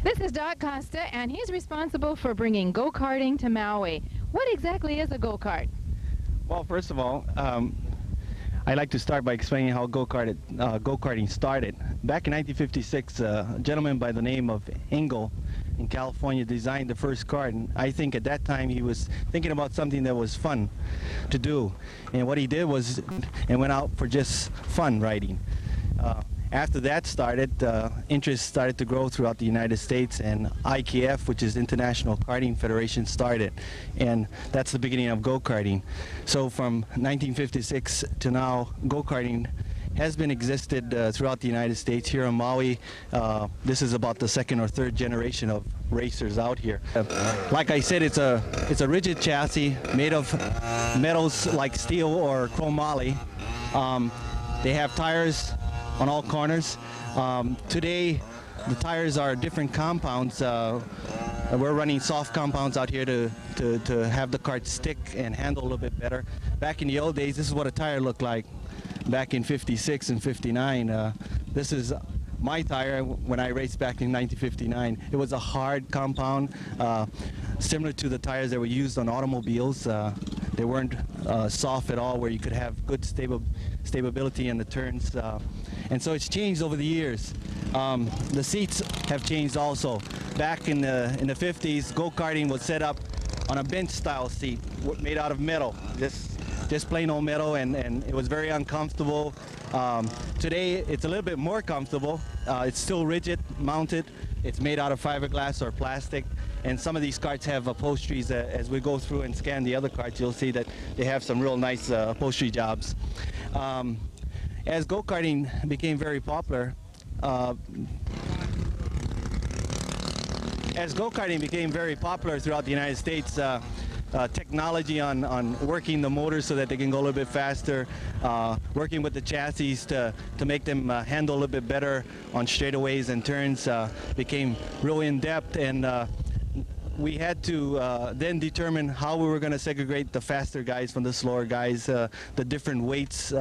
This is Doc Costa, and he's responsible for bringing go-karting to Maui. What exactly is a go-kart? Well, first of all, I'd like to start by explaining how go-karting started. Back in 1956, a gentleman by the name of Engel in California designed the first kart, and I think at that time he was thinking about something that was fun to do. And what he did was, and went out for just fun riding. After that started, interest started to grow throughout the United States, and IKF, which is International Karting Federation, started, and that's the beginning of go-karting. So from 1956 to now, go-karting has been existed throughout the United States. Here in Maui, this is about the second or third generation of racers out here. Like I said, it's a rigid chassis made of metals like steel or chromoly. They have tires on all corners. Today, the tires are different compounds. We're running soft compounds out here to have the kart stick and handle a little bit better. Back in the old days, this is what a tire looked like. Back in 56 and 59, this is my tire when I raced back in 1959. It was a hard compound, similar to the tires that were used on automobiles. They weren't soft at all, where you could have good stability in the turns. And so it's changed over the years. The seats have changed also. Back in the 50s, go-karting was set up on a bench-style seat made out of metal, just plain old metal, and it was very uncomfortable. Today, it's a little bit more comfortable. It's still rigid mounted. It's made out of fiberglass or plastic, and some of these karts have upholsteries. As we go through and scan the other karts, you'll see that they have some real nice upholstery jobs. As go-karting became very popular, throughout the United States, technology on working the motors so that they can go a little bit faster, working with the chassis to make them handle a little bit better on straightaways and turns became real in-depth, and we had to then determine how we were going to segregate the faster guys from the slower guys, the different weights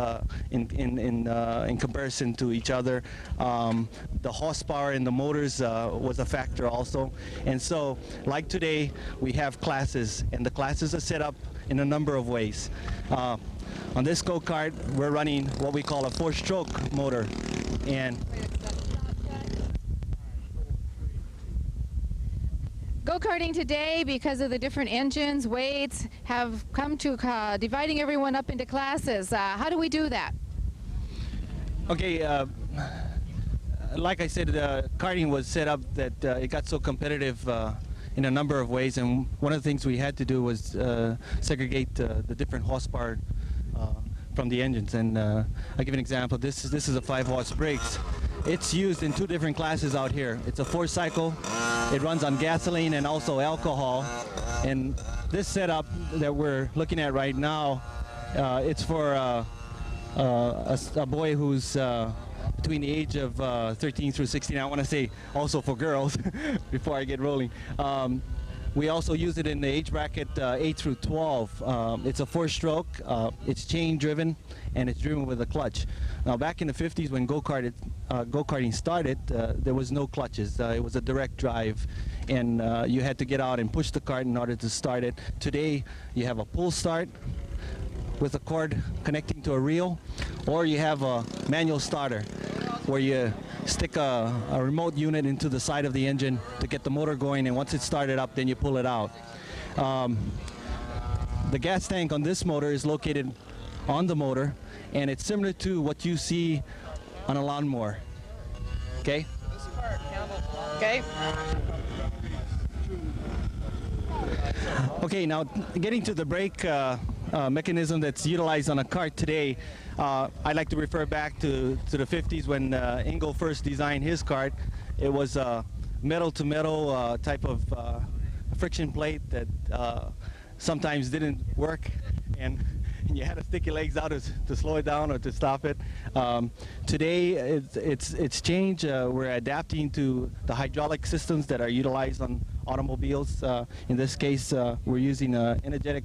in comparison to each other. The horsepower in the motors was a factor also. And so, like today, we have classes, and the classes are set up in a number of ways. On this go-kart, we're running what we call a 4-stroke motor. And Go-karting today, because of the different engines, weights, have come to dividing everyone up into classes. How do we do that? Okay, like I said, karting was set up that it got so competitive in a number of ways, and one of the things we had to do was segregate the different horsepower from the engines. And I'll give you an example. This is a 5-horse brakes. It's used in 2 different classes out here. It's a 4-cycle. It runs on gasoline and also alcohol. And this setup that we're looking at right now, it's for a boy who's between the age of 13 through 16. I want to say also for girls before I get rolling. We also use it in the age bracket 8 through 12. It's a 4-stroke, it's chain driven, and it's driven with a clutch. Now back in the 50s when go-karting started, there was no clutches. It was a direct drive, and you had to get out and push the kart in order to start it. Today you have a pull start with a cord connecting to a reel, or you have a manual starter where you stick a remote unit into the side of the engine to get the motor going, and once it's started up, then you pull it out. The gas tank on this motor is located on the motor, and it's similar to what you see on a lawnmower. Okay? Okay. Okay, now getting to the brake mechanism that's utilized on a kart today, I like to refer back to the 50s when Engel first designed his kart. It was a metal-to-metal type of friction plate that sometimes didn't work, and you had to stick your legs out to slow it down or to stop it. Today, it's changed. We're adapting to the hydraulic systems that are utilized on automobiles. In this case, we're using an energetic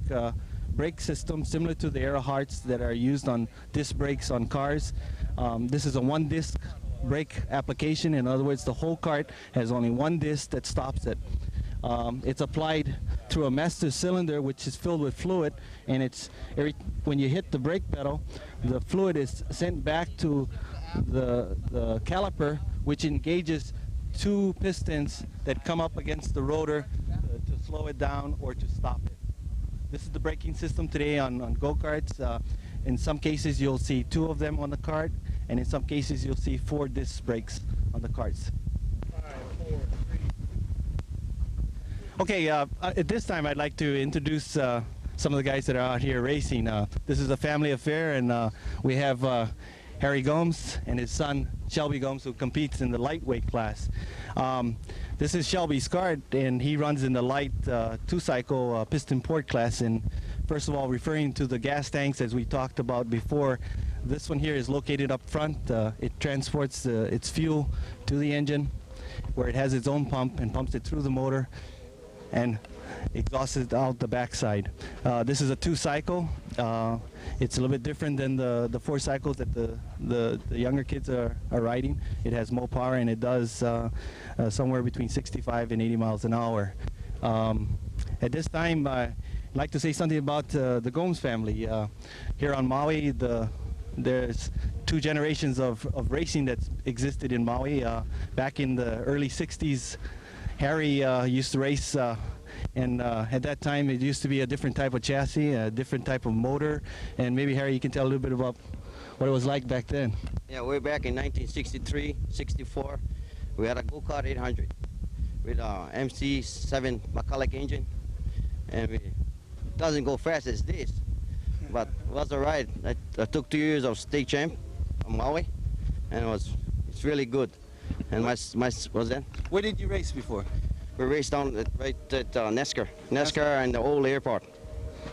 brake system similar to the Aero Hearts that are used on disc brakes on cars. This is a 1-disc brake application. In other words, the whole cart has only one disc that stops it. It's applied through a master cylinder, which is filled with fluid, and when you hit the brake pedal, the fluid is sent back to the caliper, which engages two pistons that come up against the rotor to slow it down or to stop it. This is the braking system today on go-karts. In some cases you'll see 2 of them on the cart, and in some cases you'll see 4 disc brakes on the carts. 5, 4, 3. Okay, at this time I'd like to introduce some of the guys that are out here racing. This is a family affair, and we have Harry Gomes and his son Shelby Gomes, who competes in the lightweight class. This is Shelby's kart, and he runs in the light 2-cycle piston port class. And first of all, referring to the gas tanks, as we talked about before, this one here is located up front. It transports its fuel to the engine, where it has its own pump and pumps it through the motor and exhausts it out the backside. This is a 2-cycle. It's a little bit different than the 4 cycles that the younger kids are riding. It has more power, and it does somewhere between 65 and 80 miles an hour. At this time, I'd like to say something about the Gomes family. Here on Maui, there's 2 generations of racing that's existed in Maui. Back in the early 60s, Harry used to race, and at that time it used to be a different type of chassis, a different type of motor. And maybe Harry, you can tell a little bit about what it was like back then. Yeah, way back in 1963, 64, we had a go-kart 800 with a MC7 McCulloch engine, and it doesn't go fast as this, but it was all right. I took 2 years of state champ on Maui, and it's really good. And my was that? Where did you race before? We raced down right at Nescar and the old airport.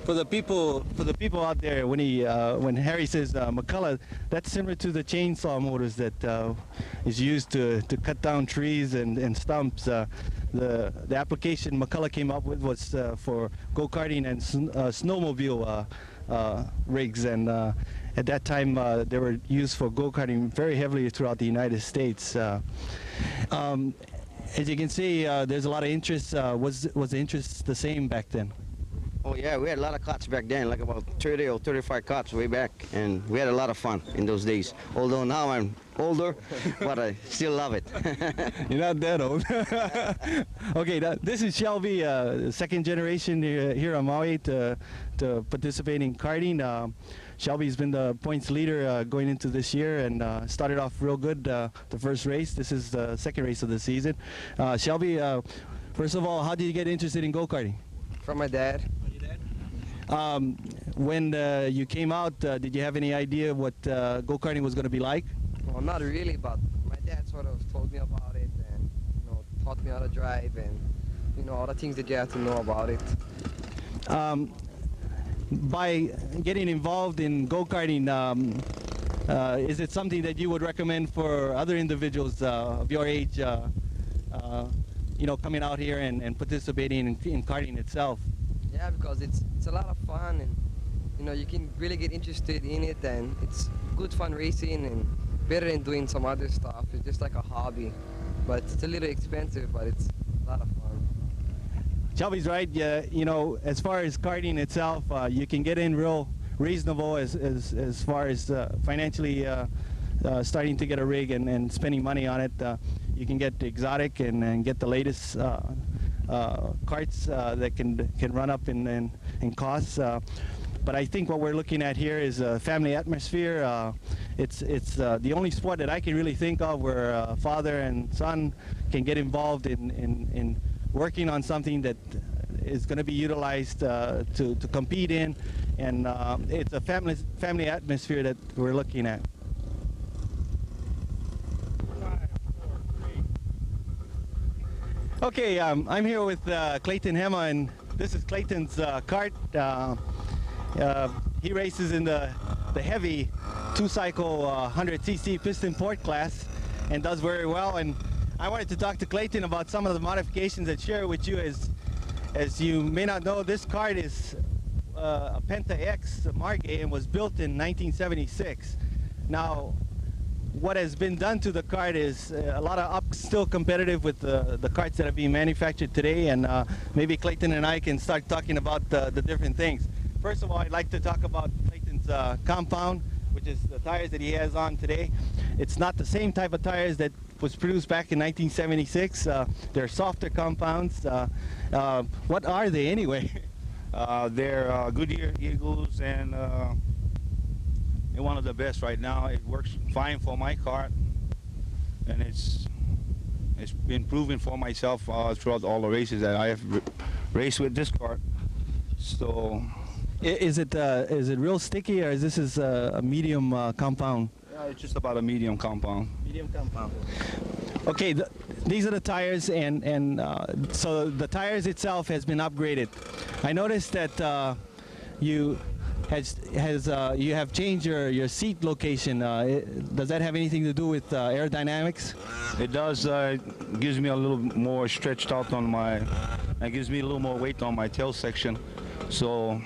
For the people out there, when Harry says McCulloch, that's similar to the chainsaw motors that is used to cut down trees and stumps. The application McCulloch came up with was for go-karting and snowmobile rigs, and at that time they were used for go-karting very heavily throughout the United States. As you can see, there's a lot of interest. Was the interest the same back then? Oh yeah, we had a lot of carts back then, like about 30 or 35 carts way back, and we had a lot of fun in those days. Although now I'm older, but I still love it. You're not that old. Okay, this is Shelby, second generation here on Maui to participate in karting. Shelby's been the points leader going into this year, and started off real good the first race. This is the second race of the season. Shelby, first of all, how did you get interested in go-karting? From my dad. When you came out, did you have any idea what go-karting was going to be like? Well, not really, but my dad sort of told me about it, and taught me how to drive, and all the things that you have to know about it. By getting involved in go-karting, is it something that you would recommend for other individuals of your age, coming out here and participating in karting itself? Yeah, because it's a lot of fun, and you can really get interested in it, and it's good fun racing, and better than doing some other stuff. It's just like a hobby, but it's a little expensive, but it's a lot of fun. Shelby's right. As far as karting itself, you can get in real reasonable as far as financially starting to get a rig and spending money on it. You can get exotic and get the latest carts that can run up in costs. But I think what we're looking at here is a family atmosphere. It's the only sport that I can really think of where father and son can get involved in working on something that is going to be utilized to compete in, and it's a family atmosphere that we're looking at. 5, 4, 3. Okay, I'm here with Clayton Hema, and this is Clayton's kart. He races in the heavy 2-cycle 100cc piston port class and does very well. And I wanted to talk to Clayton about some of the modifications and share with you. As you may not know, this kart is a Penta X Margay and was built in 1976. Now, what has been done to the kart is a lot of still competitive with the karts that are being manufactured today, and maybe Clayton and I can start talking about the different things. First of all, I'd like to talk about Clayton's compound, which is the tires that he has on today. It's not the same type of tires that was produced back in 1976. They're softer compounds. What are they anyway? They're Goodyear Eagles, and they're one of the best right now. It works fine for my kart, and it's been proven for myself throughout all the races that I have raced with this kart. So, Is it real sticky, or is this a medium compound? it's just about a medium compound. Medium compound. Okay, these are the tires, and so the tires itself has been upgraded. I noticed that you have changed your seat location. Does that have anything to do with aerodynamics? It does. Gives me a little more stretched out on my. It gives me a little more weight on my tail section. So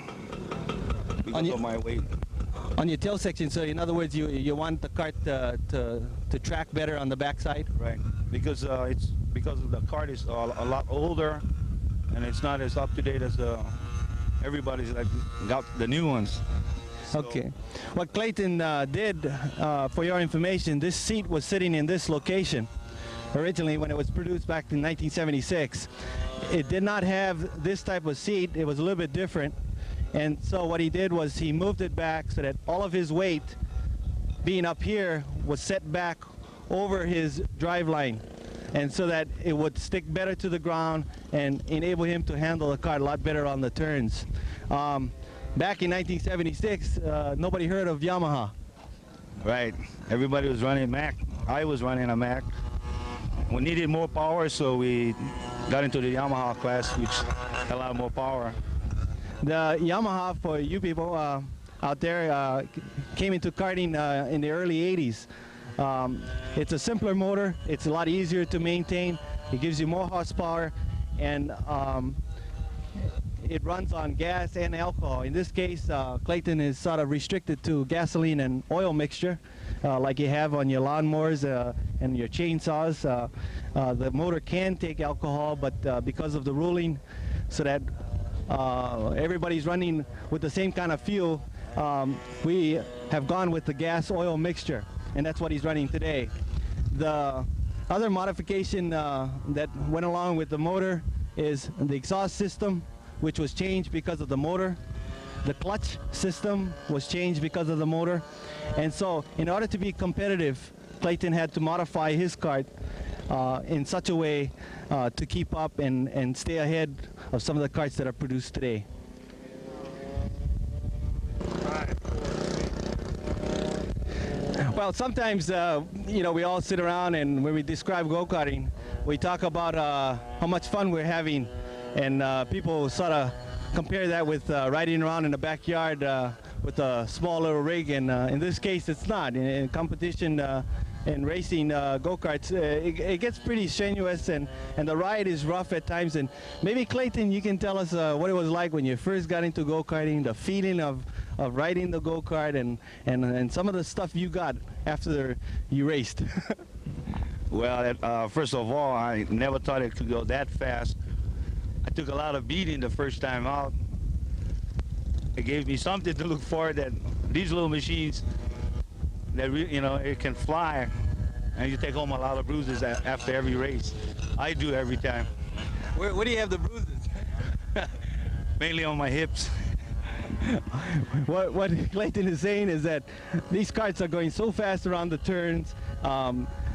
because of my weight. On your tail section, so in other words, you want the kart to track better on the backside? Right, because the kart is a lot older, and it's not as up to date as everybody's like got the new ones. So. Okay. What Clayton did, for your information, this seat was sitting in this location originally when it was produced back in 1976. It did not have this type of seat. It was a little bit different. And so what he did was he moved it back so that all of his weight being up here was set back over his drive line, and so that it would stick better to the ground and enable him to handle the kart a lot better on the turns. Back in 1976, nobody heard of Yamaha. Right, everybody was running Mac. I was running a Mac. We needed more power, so we got into the Yamaha class, which had a lot more power. The Yamaha, for you people out there, came into karting in the early 80s. It's a simpler motor. It's a lot easier to maintain. It gives you more horsepower, and it runs on gas and alcohol. In this case, Clayton is sort of restricted to gasoline and oil mixture, like you have on your lawnmowers and your chainsaws. The motor can take alcohol, but because of the ruling, so that everybody's running with the same kind of fuel, we have gone with the gas oil mixture, and that's what he's running today. The other modification that went along with the motor is the exhaust system, which was changed because of the motor. The clutch system was changed because of the motor. And so in order to be competitive, Clayton had to modify his kart in such a way to keep up and stay ahead of some of the karts that are produced today. 5, 4, 3. Well, sometimes, you know, we all sit around, and when we describe go-karting, we talk about how much fun we're having, and people sort of compare that with riding around in the backyard with a small little rig, and in this case, it's not. In competition and racing go-karts, it gets pretty strenuous, and the ride is rough at times. And maybe Clayton, you can tell us what it was like when you first got into go-karting, the feeling of riding the go-kart, and some of the stuff you got after you raced. Well, first of all, I never thought it could go that fast. I took a lot of beating the first time out. It gave me something to look forward that these little machines, that you know, it can fly, and you take home a lot of bruises after every race. I do every time. Where do you have the bruises? Mainly on my hips. What Clayton is saying is that these karts are going so fast around the turns.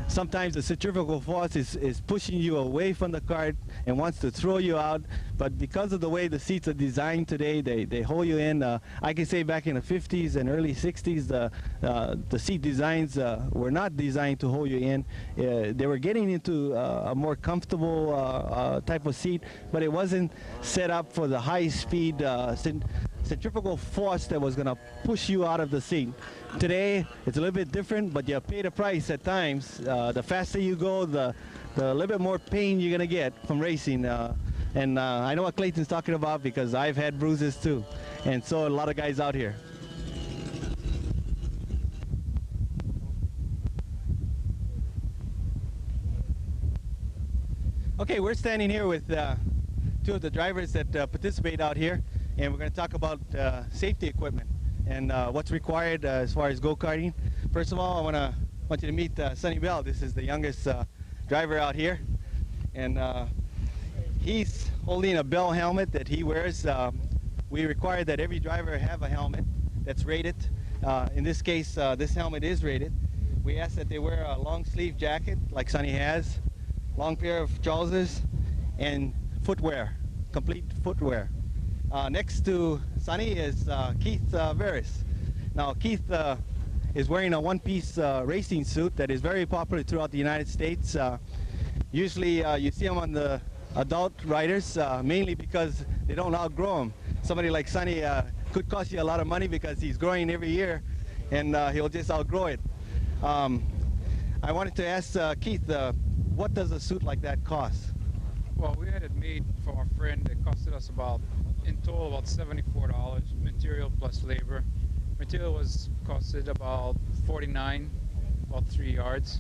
Sometimes the centrifugal force is pushing you away from the kart and wants to throw you out, but because of the way the seats are designed today, they hold you in. I can say back in the 50s and early 60s, the seat designs were not designed to hold you in. They were getting into a more comfortable type of seat, but it wasn't set up for the high-speed centrifugal force that was going to push you out of the seat. Today, it's a little bit different, but you pay the price at times. The faster you go, the little bit more pain you're going to get from racing. And I know what Clayton's talking about because I've had bruises too. And so a lot of guys out here. Okay, we're standing here with two of the drivers that participate out here, and we're going to talk about safety equipment and what's required as far as go-karting. First of all, I want you to meet Sonny Bell. This is the youngest driver out here, and he's holding a Bell helmet that he wears. We require that every driver have a helmet that's rated. In this case, this helmet is rated. We ask that they wear a long sleeve jacket like Sonny has, long pair of trousers, and footwear, complete footwear. Next to Sonny is Keith Veris. Now Keith is wearing a one-piece racing suit that is very popular throughout the United States. Usually you see them on the adult riders, mainly because they don't outgrow them. Somebody like Sonny could cost you a lot of money because he's growing every year, and he'll just outgrow it. I wanted to ask Keith, what does a suit like that cost? Well, we had it made for our friend. It costed us in total about $74, material plus labor. Material was costed about $49, about 3 yards.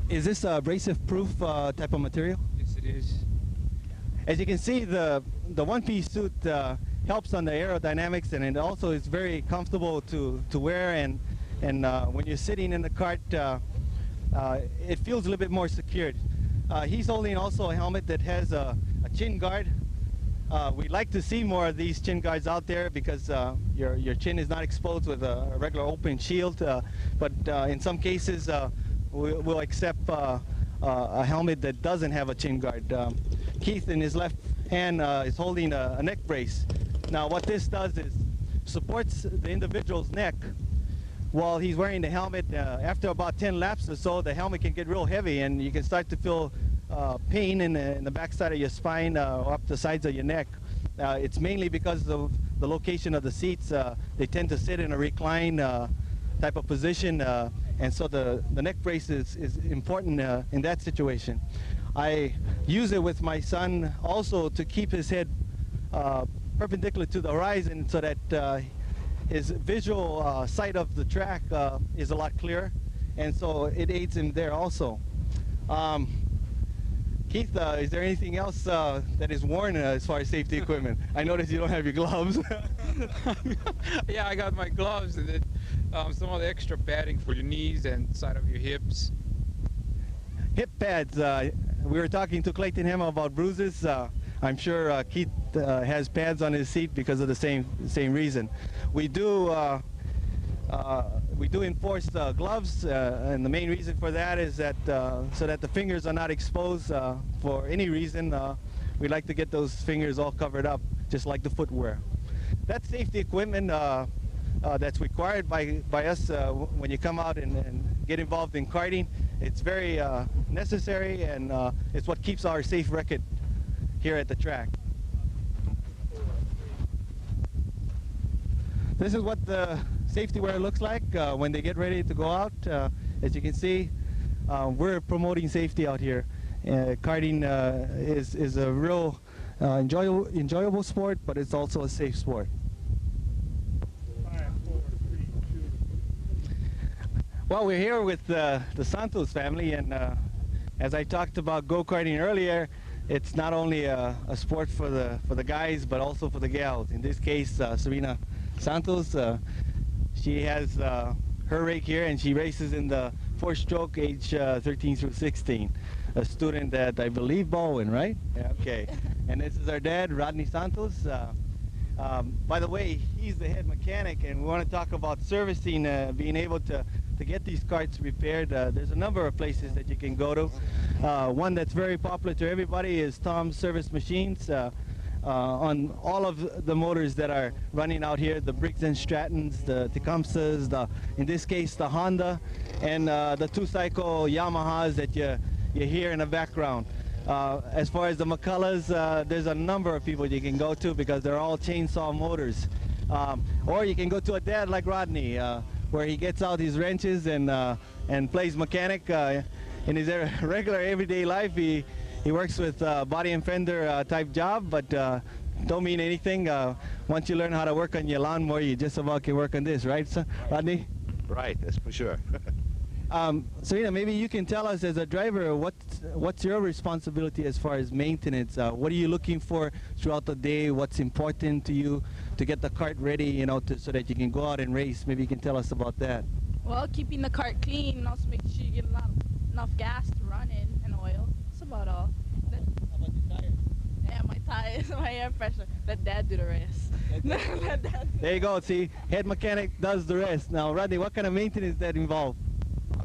Is this a abrasive-proof type of material? Yes, it is. As you can see, the one-piece suit helps on the aerodynamics, and it also is very comfortable to wear. And when you're sitting in the cart, it feels a little bit more secured. He's holding also a helmet that has a chin guard. We'd like to see more of these chin guards out there because your chin is not exposed with a regular open shield. But in some cases, we'll accept a helmet that doesn't have a chin guard. Keith, in his left hand, is holding a neck brace. Now, what this does is supports the individual's neck while he's wearing the helmet. After about 10 laps or so, the helmet can get real heavy, and you can start to feel pain in the backside of your spine or up the sides of your neck. It's mainly because of the location of the seats. They tend to sit in a recline type of position, and so the neck brace is important in that situation. I use it with my son also to keep his head perpendicular to the horizon so that his visual sight of the track is a lot clearer, and so it aids him there also. Keith, is there anything else that is worn as far as safety equipment? I noticed you don't have your gloves. Yeah, I got my gloves and then some of the extra padding for your knees and side of your hips. Hip pads. We were talking to Clayton Hema about bruises. I'm sure Keith has pads on his seat because of the same reason. We do enforce gloves, and the main reason for that is that so that the fingers are not exposed for any reason. We like to get those fingers all covered up, just like the footwear. That's safety equipment that's required by us when you come out and get involved in karting. It's very necessary, and it's what keeps our safe record here at the track. This is what the safety wear looks like when they get ready to go out. As you can see, we're promoting safety out here. Karting is a real enjoyable sport, but it's also a safe sport. 5, 4, 3, 2. Well, we're here with the Santos family, and as I talked about go-karting earlier, it's not only a sport for the guys, but also for the gals. In this case, Serena Santos, she has her rig here, and she races in the 4-stroke age 13 through 16. A student at, I believe, Baldwin, right? Yeah, okay. And this is our dad, Rodney Santos. By the way, he's the head mechanic, and we want to talk about servicing, being able to get these karts repaired. There's a number of places that you can go to. One that's very popular to everybody is Tom's Service Machines. On all of the motors that are running out here, the Briggs & Strattons, the Tecumsehs, in this case the Honda, and the two-cycle Yamahas that you hear in the background. As far as the McCulloughs, there's a number of people you can go to because they're all chainsaw motors. Or you can go to a dad like Rodney, where he gets out his wrenches and plays mechanic. In his regular everyday life, he works with body and fender type job, but don't mean anything. Once you learn how to work on your lawnmower, you just about can work on this, right, sir? Rodney? Right, that's for sure. Serena, maybe you can tell us as a driver what's your responsibility as far as maintenance. What are you looking for throughout the day? What's important to you to get the kart ready, you know, so that you can go out and race? Maybe you can tell us about that. Well, keeping the cart clean and also making sure you get enough gas to run in and oil. That's about all. How about the tires? Yeah, my tires, my air pressure. Let Dad do the rest. Let Dad do There you go. See, head mechanic does the rest. Now, Rodney, what kind of maintenance that involve?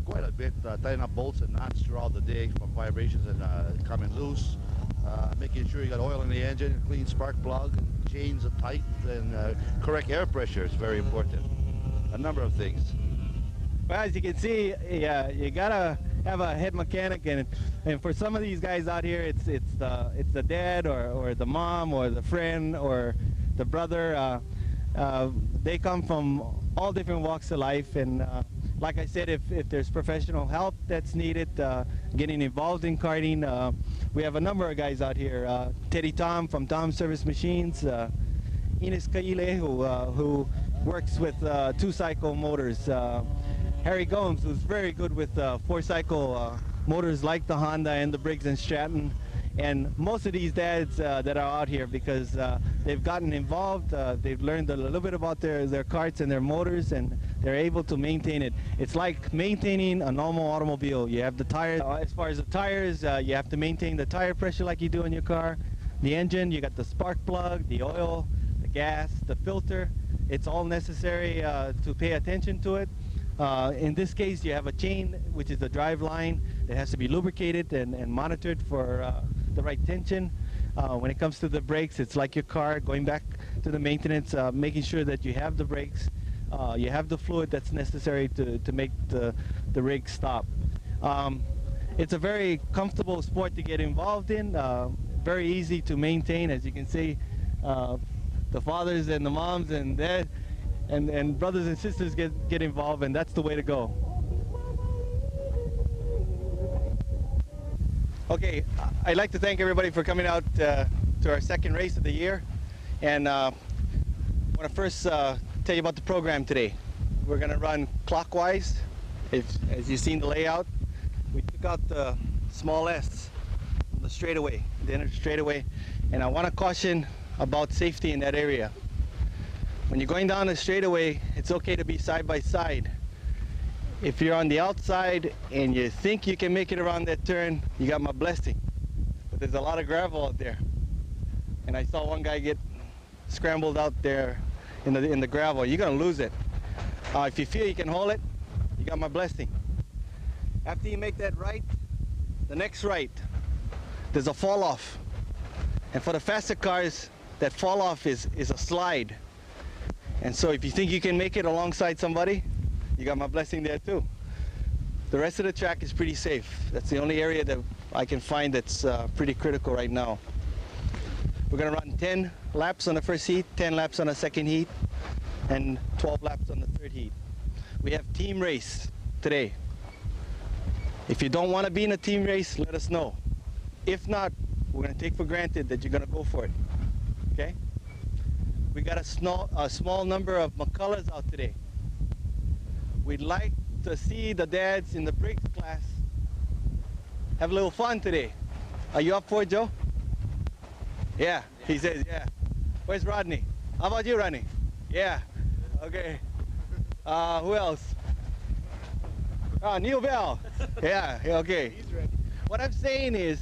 Quite a bit, tightening up bolts and nuts throughout the day from vibrations and coming loose, making sure you got oil in the engine, clean spark plug, and chains are tight, and correct air pressure is very important. A number of things. Well, as you can see, yeah, you gotta have a head mechanic, and for some of these guys out here, it's the dad or the mom or the friend or the brother. They come from all different walks of life, and like I said, if there's professional help that's needed, getting involved in karting, we have a number of guys out here. Teddy Tom from Tom Service Machines, Ines Kaile, who works with two-cycle motors, Harry Gomes, who's very good with four-cycle motors like the Honda and the Briggs & Stratton. And most of these dads that are out here, because they've gotten involved, they've learned a little bit about their karts and their motors, and they're able to maintain it. It's like maintaining a normal automobile. You have the tires. As far as the tires, you have to maintain the tire pressure like you do in your car. The engine, you got the spark plug, the oil, the gas, the filter. It's all necessary to pay attention to it. In this case, you have a chain, which is the drive line, that has to be lubricated and monitored for the right tension. When it comes to the brakes, it's like your car, going back to the maintenance, making sure that you have the brakes, you have the fluid that's necessary to make the rig stop. It's a very comfortable sport to get involved in, very easy to maintain. As you can see, the fathers and the moms and dads and brothers and sisters get involved, and that's the way to go. Okay, I'd like to thank everybody for coming out to our second race of the year, and I want to first tell you about the program today. We're going to run clockwise. As you've seen the layout, we took out the small S on the straightaway, the inner straightaway, and I want to caution about safety in that area. When you're going down the straightaway, it's okay to be side by side. If you're on the outside and you think you can make it around that turn, you got my blessing. But there's a lot of gravel out there, and I saw one guy get scrambled out there in the gravel. You're gonna lose it. If you feel you can hold it, you got my blessing. After you make that right, the next right, there's a fall off, and for the faster cars, that fall off is a slide. And so if you think you can make it alongside somebody, you got my blessing there too. The rest of the track is pretty safe. That's the only area that I can find that's pretty critical right now. We're gonna run 10 laps on the first heat, 10 laps on the second heat, and 12 laps on the third heat. We have team race today. If you don't want to be in a team race, let us know. If not, we're gonna take for granted that you're gonna go for it, okay? We got a small number of McCullers out today. We'd like to see the dads in the Briggs class have a little fun today. Are you up for it, Joe? Yeah, he says, yeah. Where's Rodney? How about you, Rodney? Yeah, okay. Who else? Neil Bell. Yeah, okay. He's ready. What I'm saying is,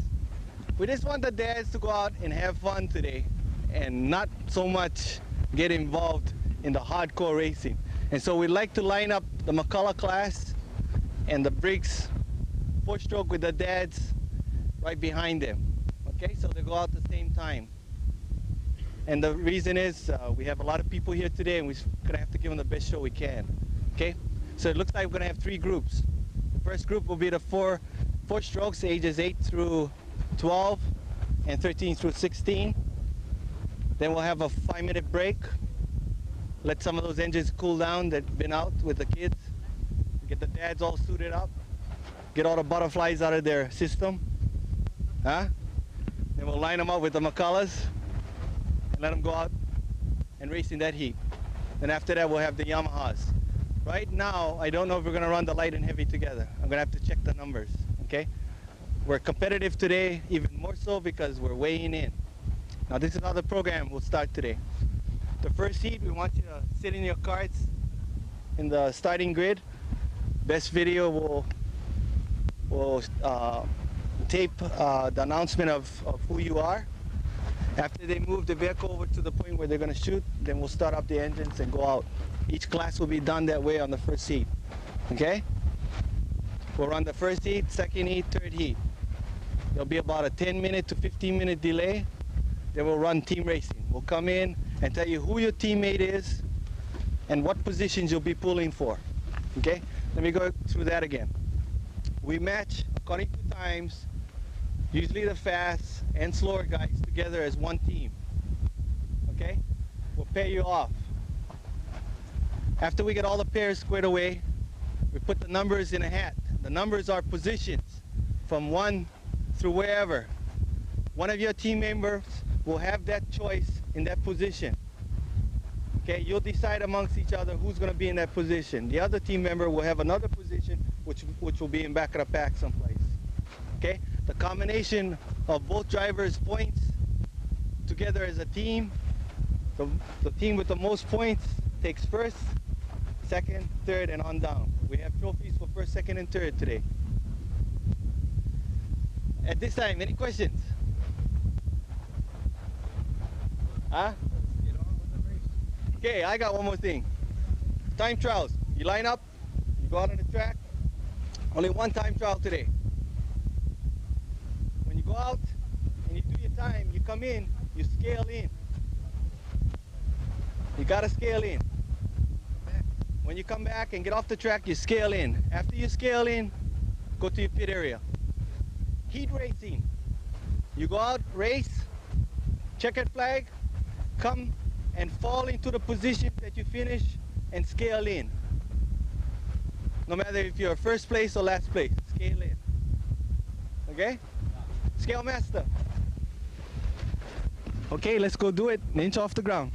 we just want the dads to go out and have fun today and not so much get involved in the hardcore racing. And so we'd like to line up the McCullough class and the Briggs 4-stroke with the dads right behind them. Okay, so they go out at the same time. And the reason is we have a lot of people here today, and we're gonna have to give them the best show we can. Okay, so it looks like we're gonna have 3 groups. The first group will be the four strokes, ages 8 through 12 and 13 through 16. Then we'll have a 5-minute break. Let some of those engines cool down that've been out with the kids. Get the dads all suited up. Get all the butterflies out of their system. Huh? Then we'll line them up with the McCullers and let them go out and race in that heat. Then after that, we'll have the Yamahas. Right now, I don't know if we're going to run the light and heavy together. I'm going to have to check the numbers, okay? We're competitive today, even more so because we're weighing in. Now, this is how the program will start today. The first heat, we want you to sit in your karts in the starting grid. Best video will tape the announcement of who you are. After they move the vehicle over to the point where they're going to shoot, then we'll start up the engines and go out. Each class will be done that way on the first heat, okay? We'll run the first heat, second heat, third heat. There'll be about a 10-minute to 15-minute delay. Then we'll run team racing. We'll come in and tell you who your teammate is and what positions you'll be pulling for, okay? Let me go through that again. We match according to times, usually the fast and slower guys together as one team, okay? We'll pair you off. After we get all the pairs squared away, we put the numbers in a hat. The numbers are positions from 1 through wherever. One of your team members will have that choice in that position. Okay, you'll decide amongst each other who's going to be in that position. The other team member will have another position which will be in back of the pack someplace. Okay, the combination of both drivers' points together as a team, the team with the most points takes first, second, third, and on down. We have trophies for first, second, and third today. At this time, any questions? Huh? Okay, I got one more thing. Time trials. You line up, you go out on the track. Only one time trial today. When you go out and you do your time, you come in, you scale in. You gotta scale in. When you come back and get off the track, you scale in. After you scale in, go to your pit area. Heat racing. You go out, race, checkered flag, come and fall into the position that you finish and scale in. No matter if you're first place or last place, scale in. Okay? Scale master. Okay, let's go do it. An inch off the ground.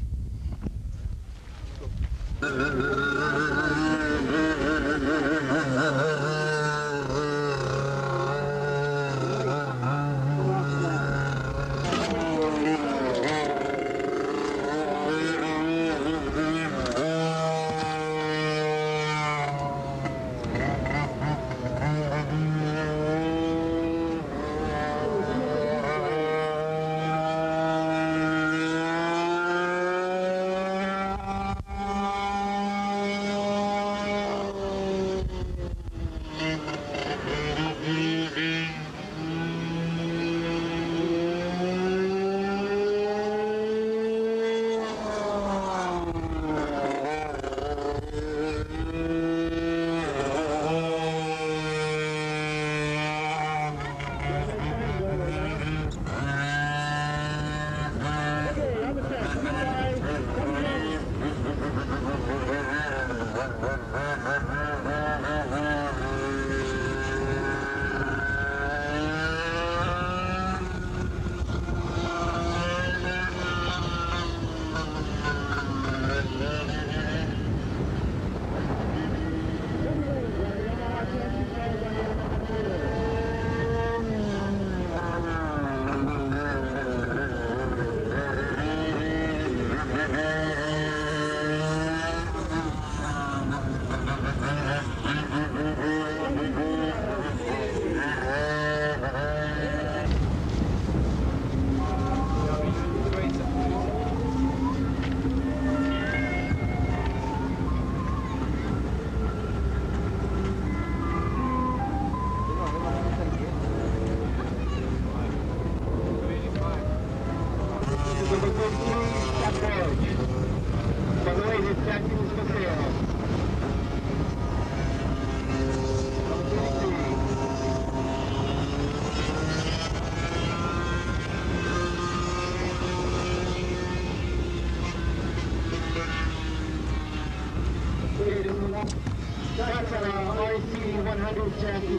That's RC 100 chassis,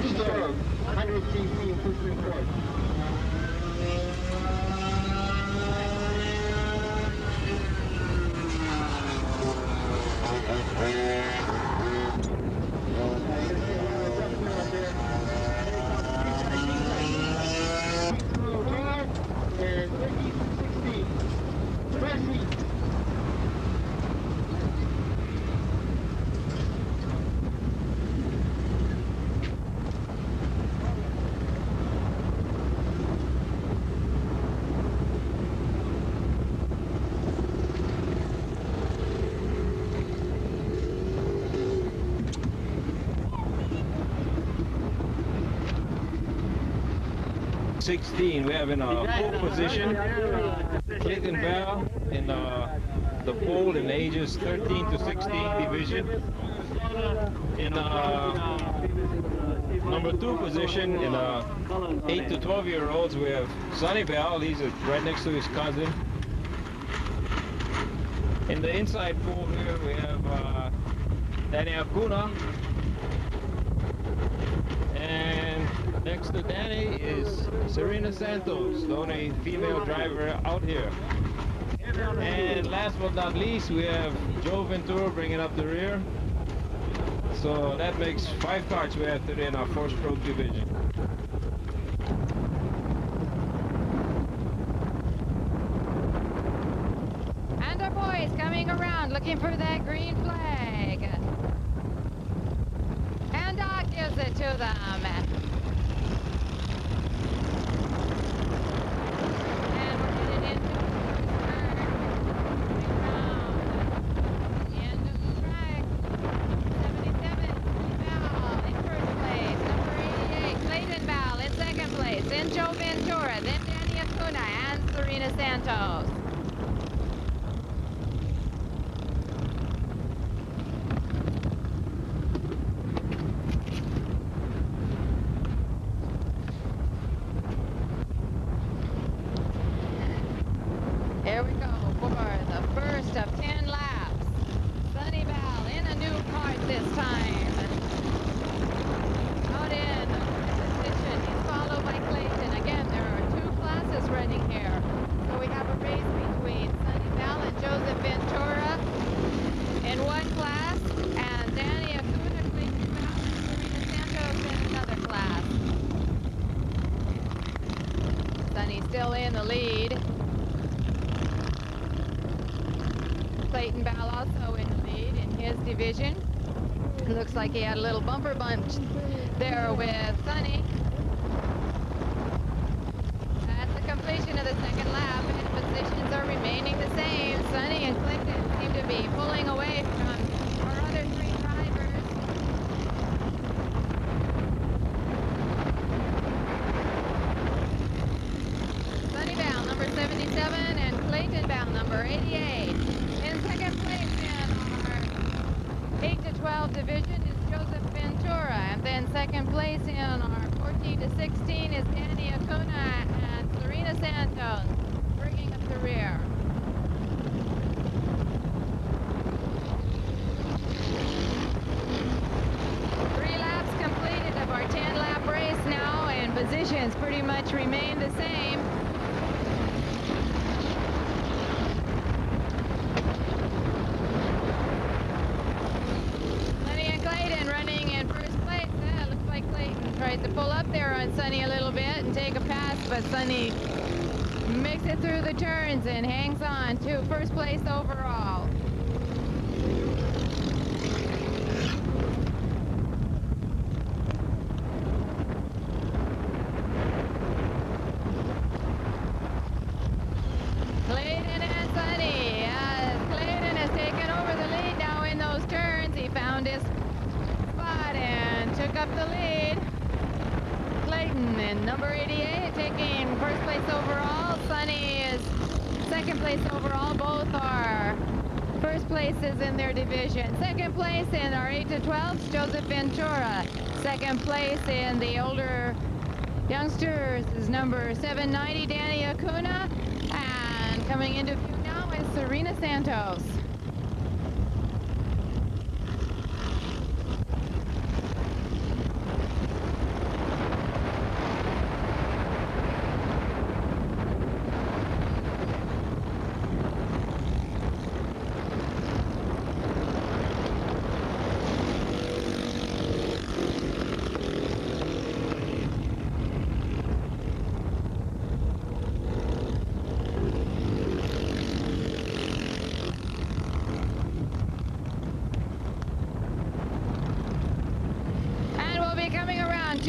two-stroke, 100 cc improvement course. 16, we have in pole position Clayton Bell in the pole in ages 13 to 16 division. In number 2 position in 8 to 12-year-olds, we have Sonny Bell. He's right next to his cousin. In the inside pole here, we have Danny Acuna. And next to Danny is Serena Santos, the only female driver out here. And last but not least, we have Joe Ventura bringing up the rear. So that makes 5 karts we have today in our 4-stroke division. And our boys coming around looking for that green flag. And Doc gives it to them. Then Joe Ventura, then Danny Acuna, and Serena Santos. Here we go for the first of 10 laps. Sonny Val in a new kart this time. Out in position, he's followed by Clayton. Again, there are 2 classes running here. So we have a race between Sonny Val and Joseph Ventura in one class, and Danny Acuna, Clayton Val, and Serena Santos in another class. Sonny's still in the lead. Clayton Val also in the lead in his division. Looks like he had a little bumper bunch there with Sonny. At the completion of the second lap, and positions are remaining the same. Sonny and Clayton seem to be pulling away from our other 3 drivers. Sonny Val, number 77, and Clayton Val, number 88. In second place in our 8 to 12 division is Joseph Ventura, and then second place in our 14 to 16 is Danny Acuna and Serena Santos, bringing up the rear. Three laps completed of our 10-lap race now, and positions pretty much remain the same. Tries to pull up there on Sonny a little bit and take a pass, but Sonny makes it through the turns and hangs on to first place overall. Clayton and Sonny. Clayton has taken over the lead now in those turns. He found his spot and took up the lead. Clayton and number 88 taking first place overall. Sonny is second place overall. Both are first places in their division. Second place in our 8 to 12, Joseph Ventura. Second place in the older youngsters is number 790, Danny Acuna. And coming into view now is Serena Santos.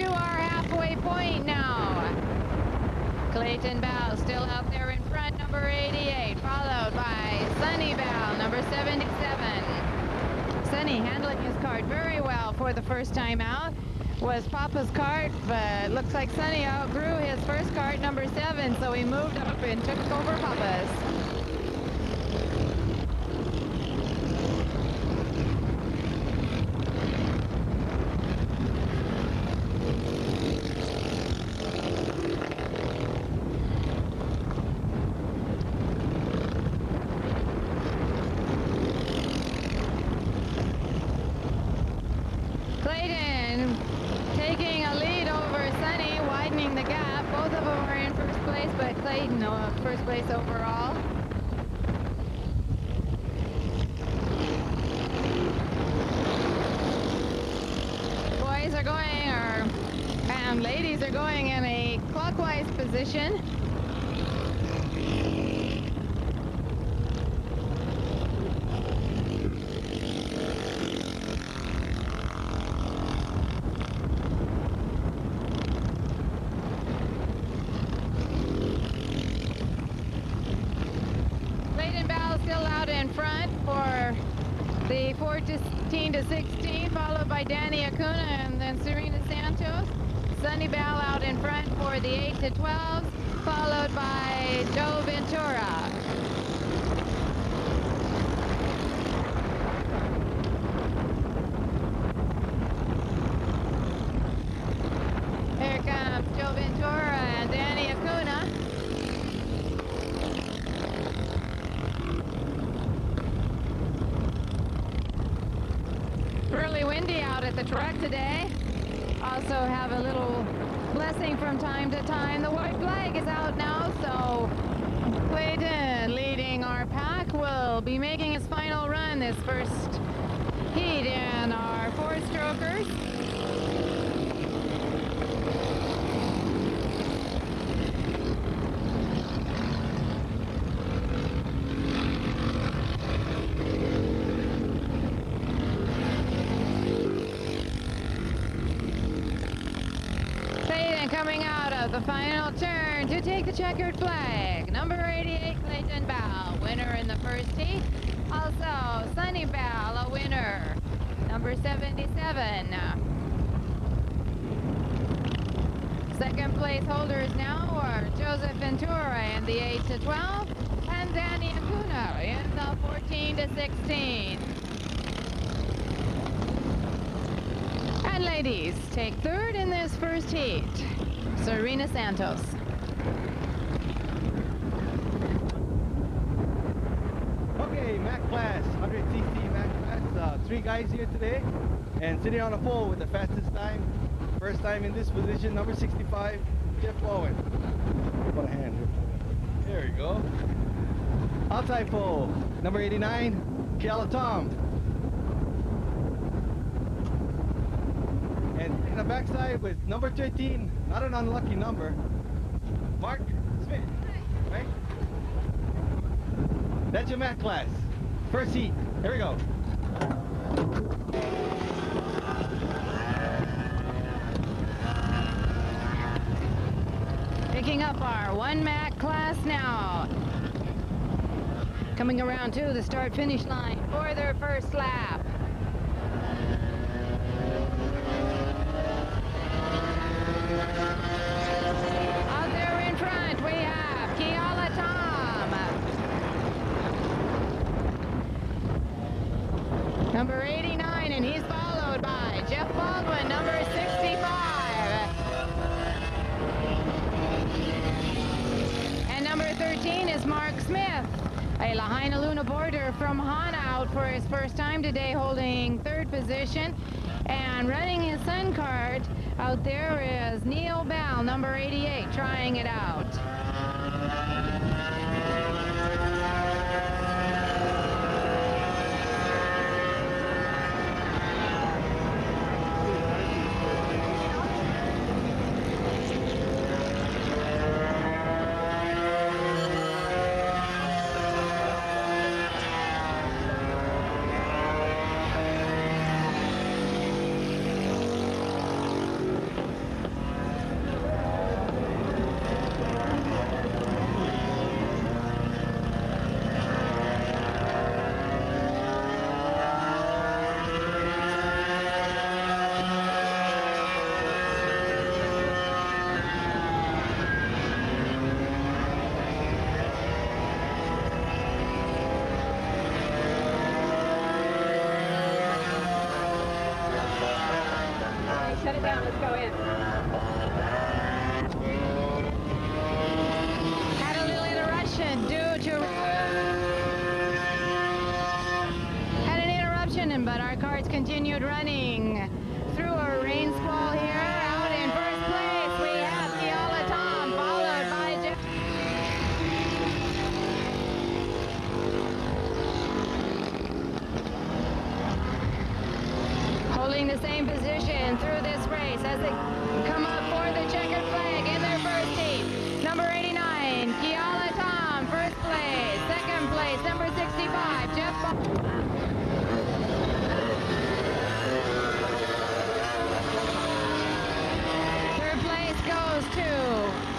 to our halfway point now. Clayton Bell still out there in front, number 88, followed by Sonny Bell, number 77. Sonny handling his kart very well for the first time out. Was Papa's kart, but looks like Sonny outgrew his first kart, number 7, so he moved up and took over Papa's. Clayton taking a lead over Sonny, widening the gap. Both of them are in first place, but Clayton first place overall. Boys are going, and ladies are going in a clockwise position. Still out in front for the 14 to 16, followed by Danny Acuna and then Serena Santos. Sonny Bell out in front for the 8 to 12, followed by Joe Ventura. Here comes Joe Ventura and Danny Acuna. Really windy out at the track today. Also have a little blessing from time to time. The white flag is out now, so Clayton leading our pack will be making his final run this first heat in our four-strokers. Coming out of the final turn to take the checkered flag. Number 88, Clayton Bell, winner in the first heat. Also, Sonny Bell, a winner. Number 77. Second place holders now are Joseph Ventura in the 8 to 12 and Danny Acuna in the 14 to 16. And ladies, take third in this first heat. Serena Santos. Okay, Mac class, 100cc Mac class. 3 guys here today, and sitting on a pole with the fastest time. First time in this position, number 65, Jeff Bowen. Put a hand here. There you go. Outside pole, number 89, Kiala Tom. And in the backside with number 13, not an unlucky number, Mark Smith, right? That's your Mac class. First heat, here we go. Picking up our 1 Mac class now. Coming around to the start-finish line for their first lap. Out there in front, we have Kiala Tom. Number 89, and he's followed by Jeff Baldwin, number 65. And number 13 is Mark Smith, a Lahaina Luna boarder from Hana, out for his first time today, holding 3rd position. And running his Sun kart out there is Neil Bell, number 88, trying it out. it down. Let's go in. Had a little interruption due to... Had an interruption, but our carts continued running through a rain squall here. Out in first place, we have Keala Tom, followed by Jeff. Holding the same position through this race as they come up for the checkered flag in their first heat. Number 89, Keala Tom, first place. Second place, number 65, Jeff. Third place goes to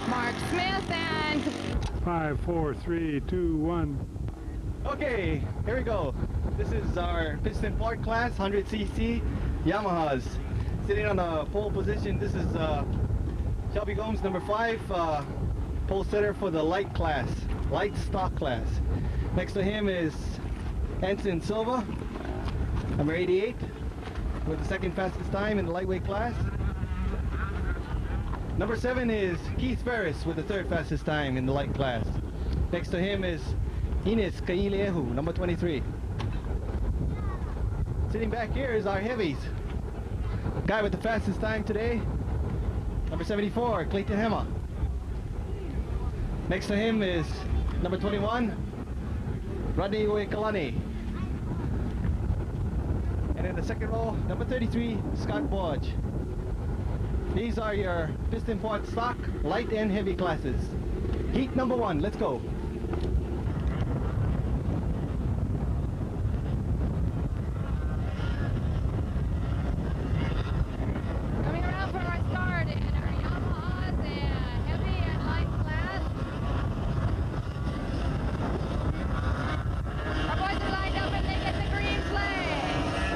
Mark Smith and 5, 4, 3, 2, 1. Okay, here we go. This is our piston part class, 100cc Yamahas. Sitting on the pole position, this is Shelby Gomes, number 5, pole setter for the light class, light stock class. Next to him is Ensign Silva, number 88, with the second fastest time in the lightweight class. Number 7 is Keith Ferris with the third fastest time in the light class. Next to him is Ines Kailehu, number 23. Sitting back here is our heavies. Guy with the fastest time today, number 74, Clayton Hema. Next to him is number 21, Rodney Uekalani. And in the second row, number 33, Scott Bodge. These are your piston part stock, light and heavy classes. Heat number 1, let's go. coming around for our start in our Yamahas and heavy and light class. Our boys are lined up and they get the green flag.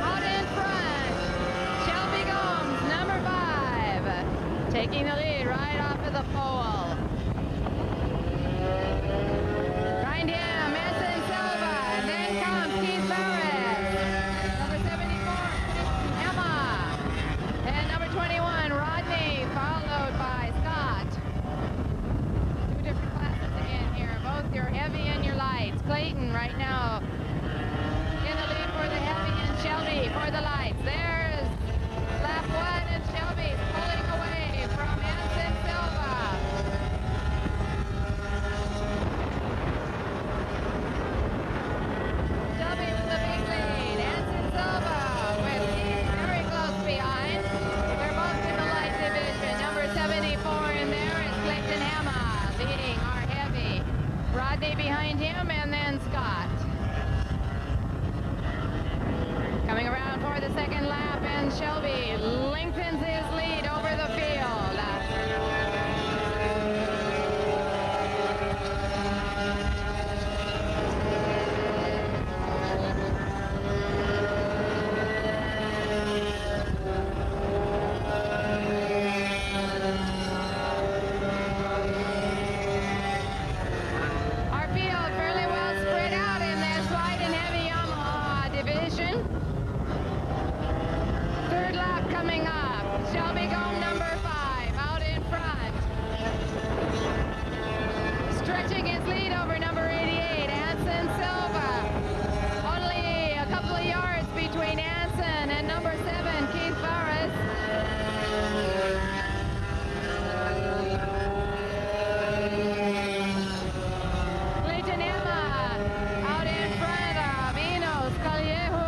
Out in front, Shelby Gomes, number 5, taking the lead right off of the pole. Behind him, Ensign Silva, and then comes Keith Ferris. Number 74, Emma. And number 21, Rodney, followed by Scott. Two different classes again here, both your heavy and your lights. Clayton right now in the lead for the heavy and Shelby for the lights. There's lap 1 and Shelby's pulling away from Ensign Silva. Shelby with the big lead. Ensign Silva with Keith very close behind. They're both in the light division. Number 74 in there is Clayton Hamma leading our heavy. Rodney behind him and then Scott. Coming around for the second lap and Shelby lengthens his lead over the field. Our field fairly well spread out in this light and heavy Yamaha division. Third lap coming up. Shelby Gomes, number 5, out in front. Stretching his lead over number 88, Ensign Silva. Only a couple of yards between Ensign and number 7, Keith Ferris. Clayton Emma out in front of Enos Callejo.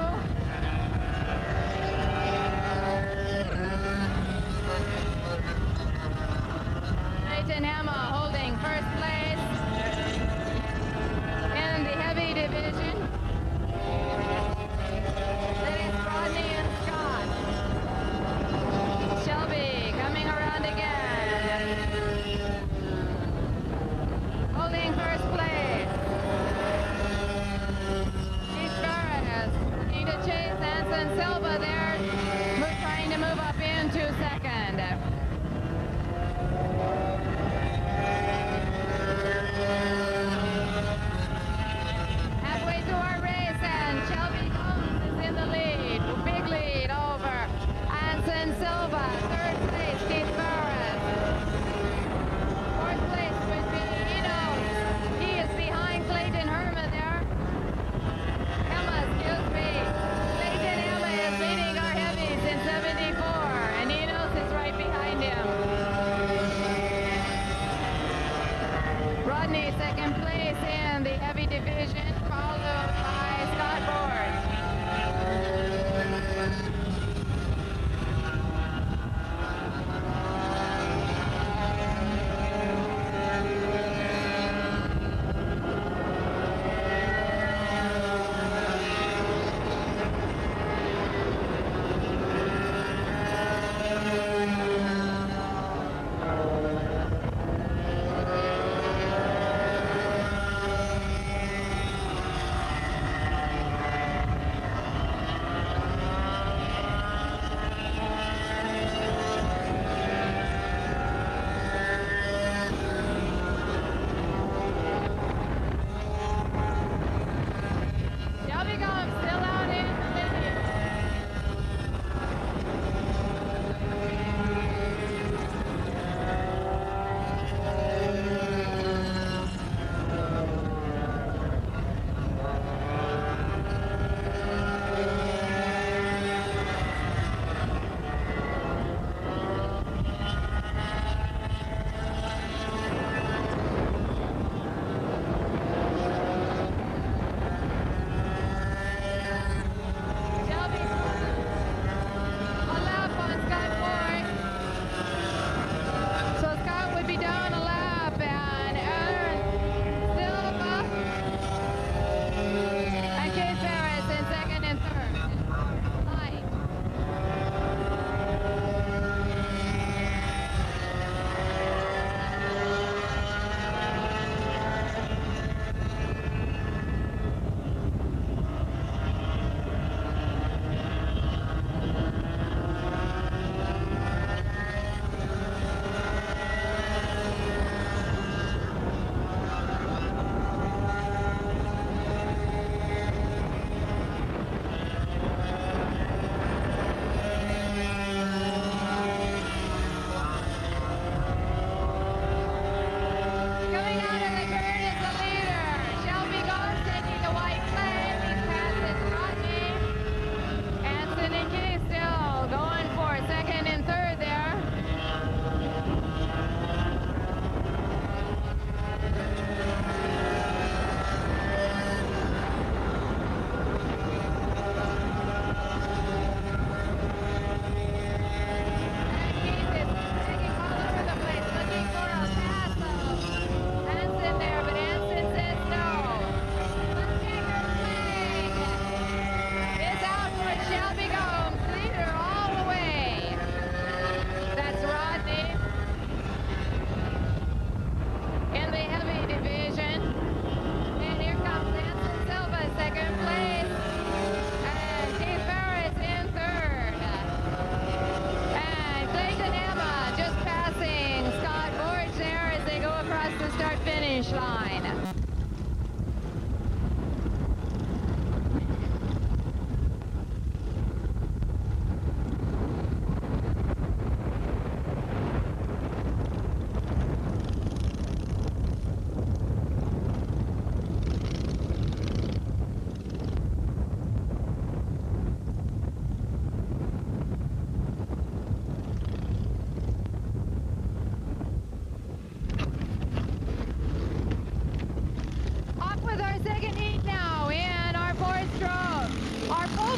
division, followed by Scott Board.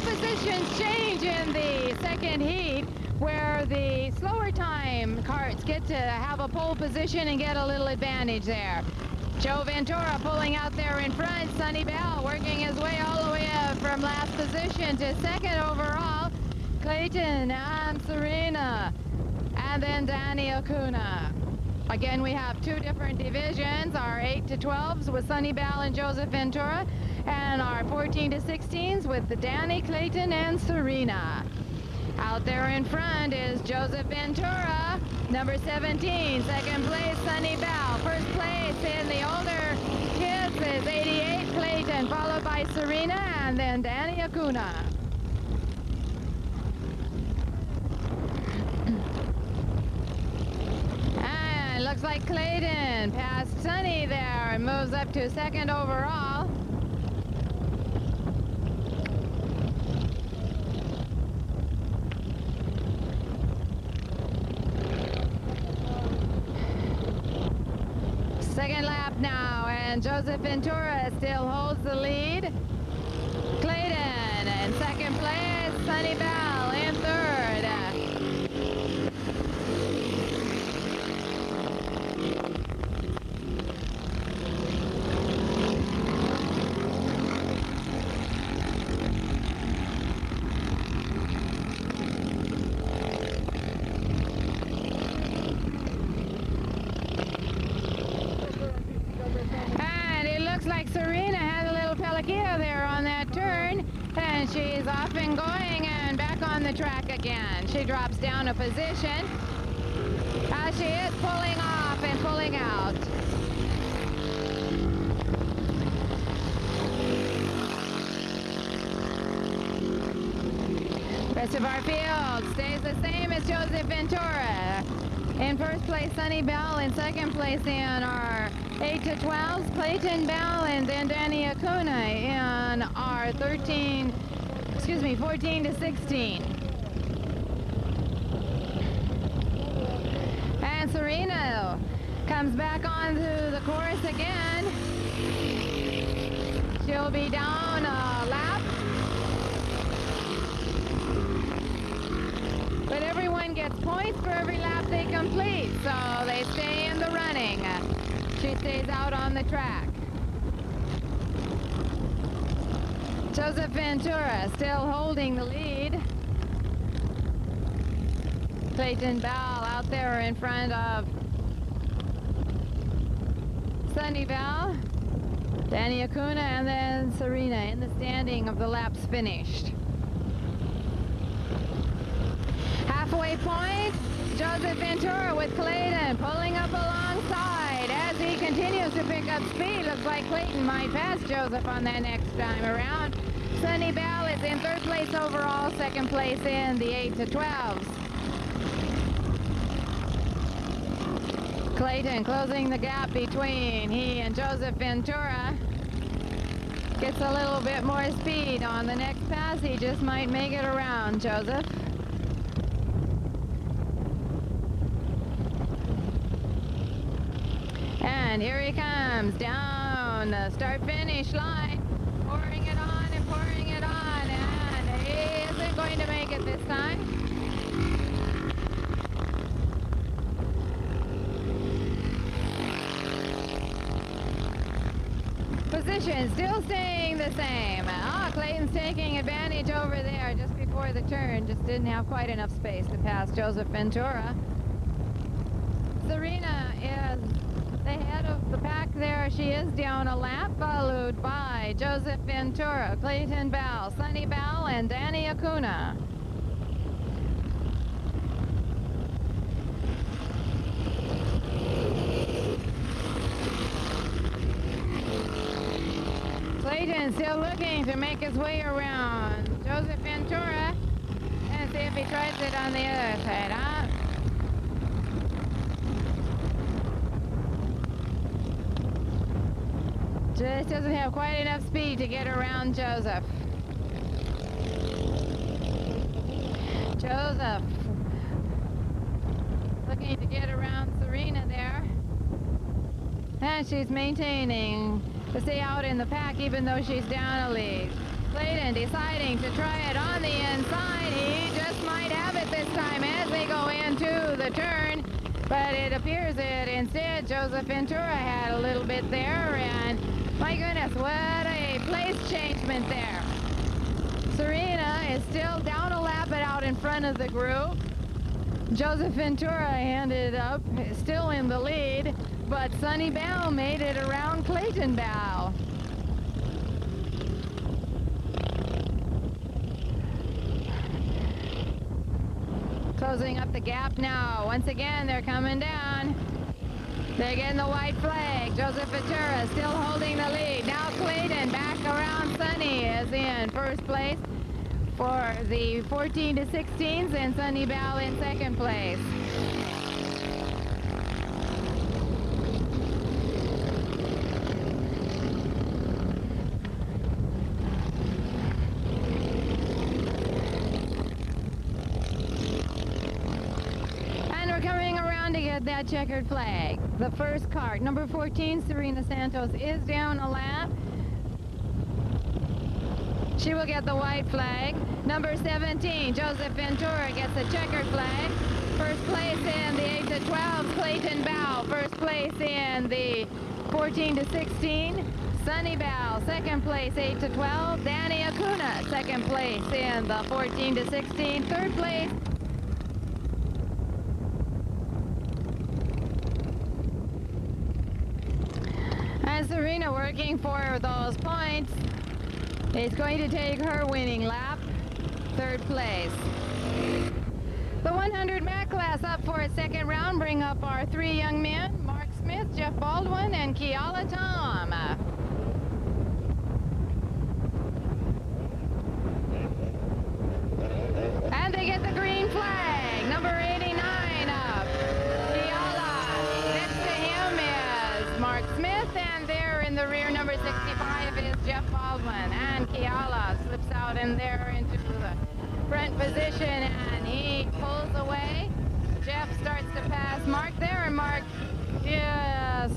Positions change in the second heat, where the slower time karts get to have a pole position and get a little advantage there. Joe Ventura pulling out there in front. Sonny Bell working his way all the way up from last position to second overall. Clayton and Serena, and then Danny Acuna. Again, we have two different divisions, our 8 to 12s with Sonny Bell and Joseph Ventura, and our 14 to 16s with Danny, Clayton, and Serena. Out there in front is Joseph Ventura, number 17. Second place, Sonny Bell. First place in the older kids is 88, Clayton, followed by Serena, and then Danny Acuna. And looks like Clayton passed Sonny there and moves up to second overall. Second lap now, and and Joseph Ventura still holds the lead. Clayton in second place, Sunny Bell in third. And it looks like Serena had a little Pelagia there on that turn, and she's off and going and back on the track again. She drops down a position as she is pulling off and pulling out. Rest of our field stays the same as Joseph Ventura. In first place, Sunny Bell. In second place in our 8 to 12s, Clayton Bell, and then Danny Acuna in our 14 to 16. And Serena comes back onto the course again. She'll be down a lap. But everyone gets points for every lap they complete, so they stay in the running. She stays out on the track. Joseph Ventura still holding the lead. Clayton Bell out there in front of Sunny Bell, Danny Acuna, and then Serena in the standing of the laps finished. Halfway point, Joseph Ventura with Clayton pulling up alongside as he continues to pick up speed. Looks like Clayton might pass Joseph on that next time around. Sunny Bell is in third place overall, second place in the 8 to 12s. Clayton closing the gap between he and Joseph Ventura. Gets a little bit more speed on the next pass. He just might make it around Joseph. And here he comes down the start-finish line, pouring it on and pouring it on, and he isn't going to make it this time. Position still staying the same. Clayton's taking advantage over there just before the turn, just didn't have quite enough space to pass Joseph Ventura. Serena is the head of the pack there. She is down a lap, followed by Joseph Ventura, Clayton Bell, Sunny Bell, and Danny Acuna. Clayton still looking to make his way around Joseph Ventura and see if he tries it on the other side, huh? Just doesn't have quite enough speed to get around Joseph. Joseph looking to get around Serena there. And she's maintaining to stay out in the pack even though she's down a lead. Clayton deciding to try it on the inside. He just might have it this time as they go into the turn. But it appears that instead Joseph Ventura had a little bit there, and my goodness, what a place changement there. Serena is still down a lap but out in front of the group. Joseph Ventura ended up still in the lead, but Sunny Bell made it around Clayton Bell. Closing up the gap now. Once again, they're coming down. They're getting the white flag. Joseph Ventura still holding the lead. Now Clayton back around Sunny is in first place for the 14 to 16s, and Sunny Bell in second place. we're coming around to get that checkered flag. The first cart, number 14, Serena Santos, is down a lap. She will get the white flag. Number 17, Joseph Ventura, gets a checkered flag. First place in the 8 to 12, Clayton Bow. First place in the 14 to 16, Sonny Bow. Second place, 8 to 12, Danny Acuna. Second place in the 14 to 16. Third place, and Serena working for those points is going to take her winning lap. Third place. The 100 mat class up for its second round. Bring up our three young men, Mark Smith, Jeff Baldwin, and Keala Tom. And they get the green flag. Number 89 up, Keala. Next to him is Mark Smith, and there in the rear, number 65 is Jeff Baldwin. And Keala slips out in there into the front position, and he pulls away. Jeff starts to pass Mark there, and Mark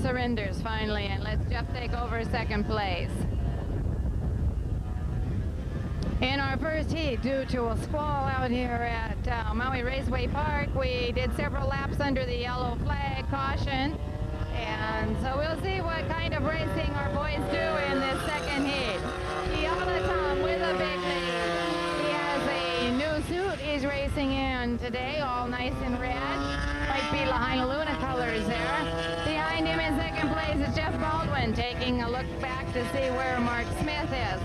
surrenders finally and lets Jeff take over second place. In our first heat, due to a squall out here at Maui Raceway Park, we did several laps under the yellow flag caution, and so we'll see what kind of racing our boys do in this second heat. Keala Tom with a big lead. He has a new suit he's racing in today, all nice and red. Might be Lahaina Luna colors there. Behind him in second place is Jeff Baldwin, taking a look back to see where Mark Smith is.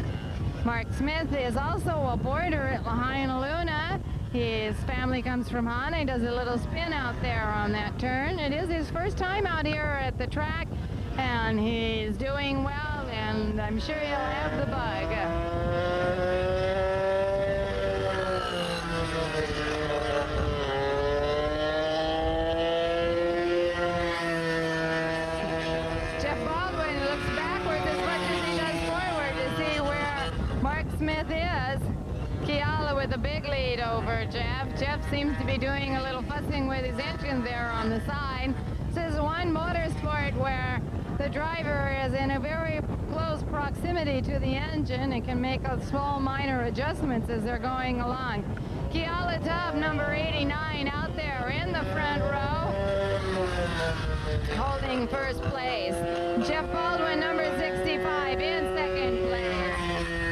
Mark Smith is also a boarder at Lahaina Luna. His family comes from Hana. He does a little spin out there on that turn. It is his first time out here at the track, and he's doing well, and I'm sure he'll have the bug. Jeff Baldwin looks backwards as much as he does forward to see where Mark Smith is. Keala with a big lead over Jeff. Jeff seems to be doing a little fussing with his engine there on the side. This is one motorsport where the driver is in a very close proximity to the engine and can make a small minor adjustments as they're going along. Keala Tubb, number 89, out there in the front row, holding first place. Jeff Baldwin, number 65, in second place.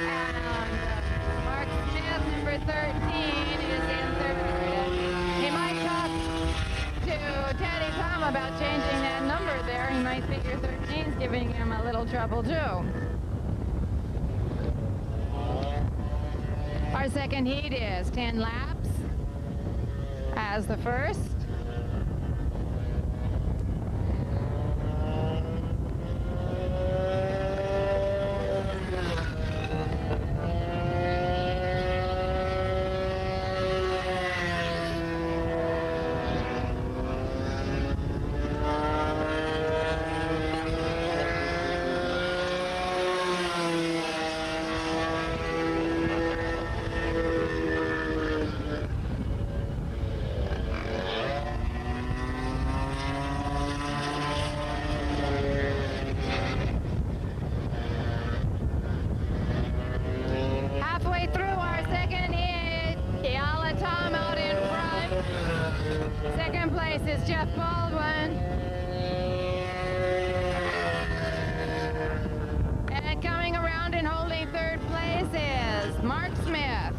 And Mark Smith, number 13, is in third. He might talk to Teddy Tom about changing that number there. He might figure 13's giving him a little trouble too. Our second heat is 10 laps as the first. Second place is Jeff Baldwin. And coming around and holding third place is Mark Smith.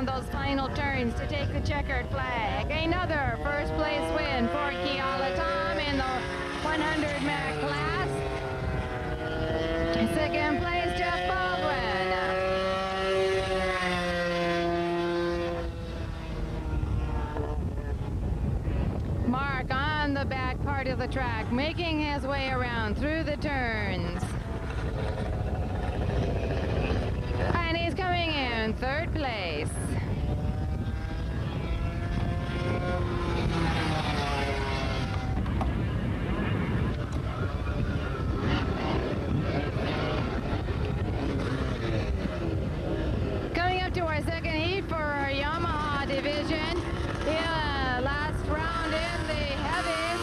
around those final turns to take the checkered flag. Another first place win for Keala Tom in the 100 Mac class. Second place, Jeff Baldwin. Mark on the back part of the track, making his way around through the turns. And he's coming in third place. Coming up to our second heat for our Yamaha division. Yeah, last round in the heavies.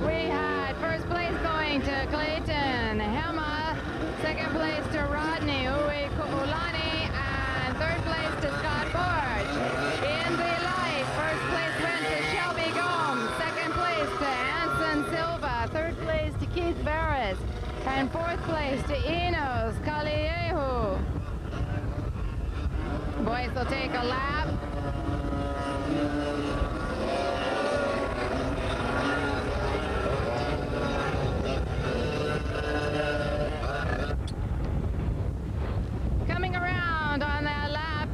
We had first place going to Clayton Hema, second place to Rodney Uwe-Kuulani, and third place to Scott Borge. In the light, first place went to Shelby Gomes, second place to Anson Silva, third place to Keith Barris, and fourth place to Enos Kaliehu. Boys will take a lap. Coming around on that lap.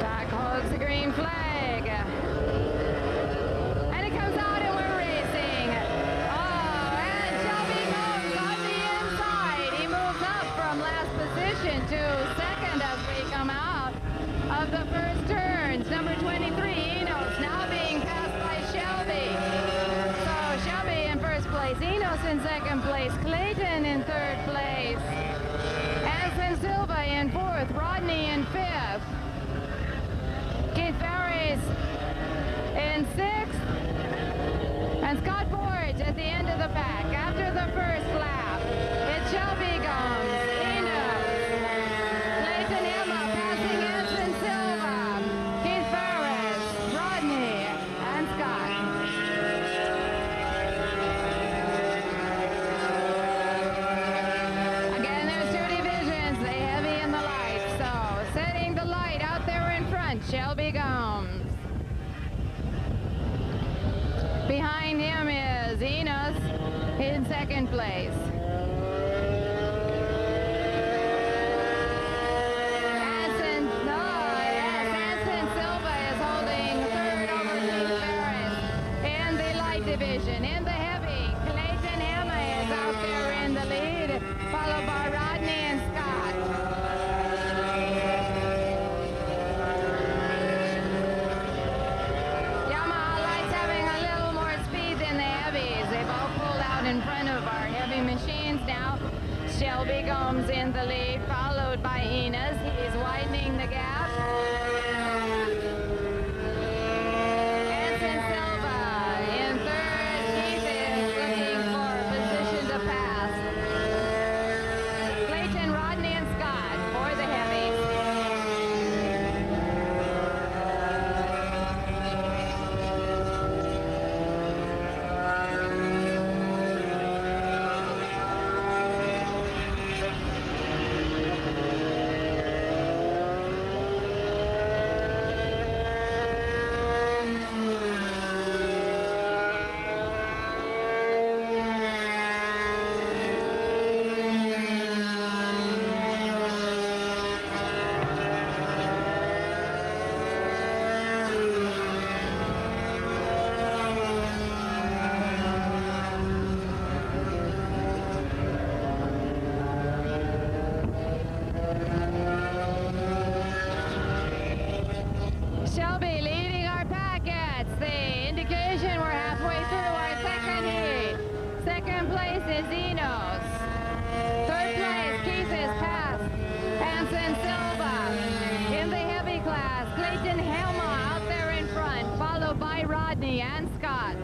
Back holds the green flag. And it comes out and we're racing. Oh, and Shelby Gomes on the inside. He moves up from last position to second as we come out of the first turns. Number 23, Enos, now being passed by Shelby. So Shelby in first place, Enos in second place, Clayton in third place, Anson Silva in fourth, Rodney in fifth, Keith Ferris in sixth, and Scott Borge at the end of the pack. After the first lap, it's Shelby Gomes, Enos, Clayton Emma passing Anson Silva, Keith Ferris, Rodney, and Scott. Again, there's two divisions, the heavy and the light. So, setting the light out there in front, Shelby Gomes. Behind him is Enos in second place. Anson Silva is holding third over Keith Ferris in the light division. In the heavy, Clayton Emma is out there in the lead, followed by Rodney and Scott. Yamaha Light's having a little more speed than the heavies. They've all pulled out in front of our heavy machines now. Shelby Gomes in the lead, followed by Enos. He's widening the gap. Anson Silva in third. Keith is looking for a position to pass. Clayton, Rodney, and Scott for the heavies. Shelby leading our packets. The indication we're halfway through our second heat. Second place is Enos. Third place, Keith is past Anson Silva. In the heavy class, Clayton Helma out there in front, followed by Rodney and Scott.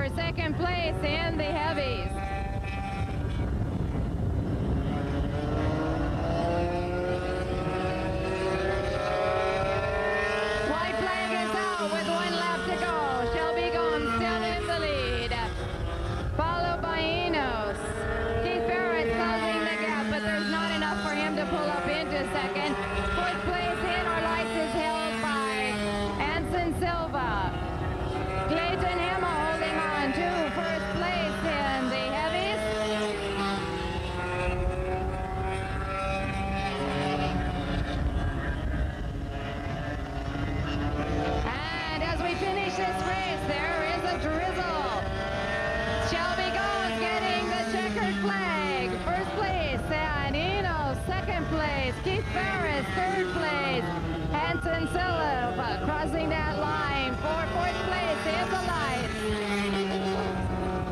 for second place in the heavies. White flag is out with 1 lap to go. Shelby Gomes still in the lead, followed by Enos. Keith Barrett's closing the gap, but there's not enough for him to pull up into second. 4th place in or lights is held by Anson Silva. Clayton Hammer holding on to 1st place in the heavies. And as we finish this race, there is a drizzle. Shelby Gomes getting the checkered flag. 1st place, and Eno 2nd place. Keith Ferris 3rd place. Hanson Silva crossing that line for 4th place in the lights.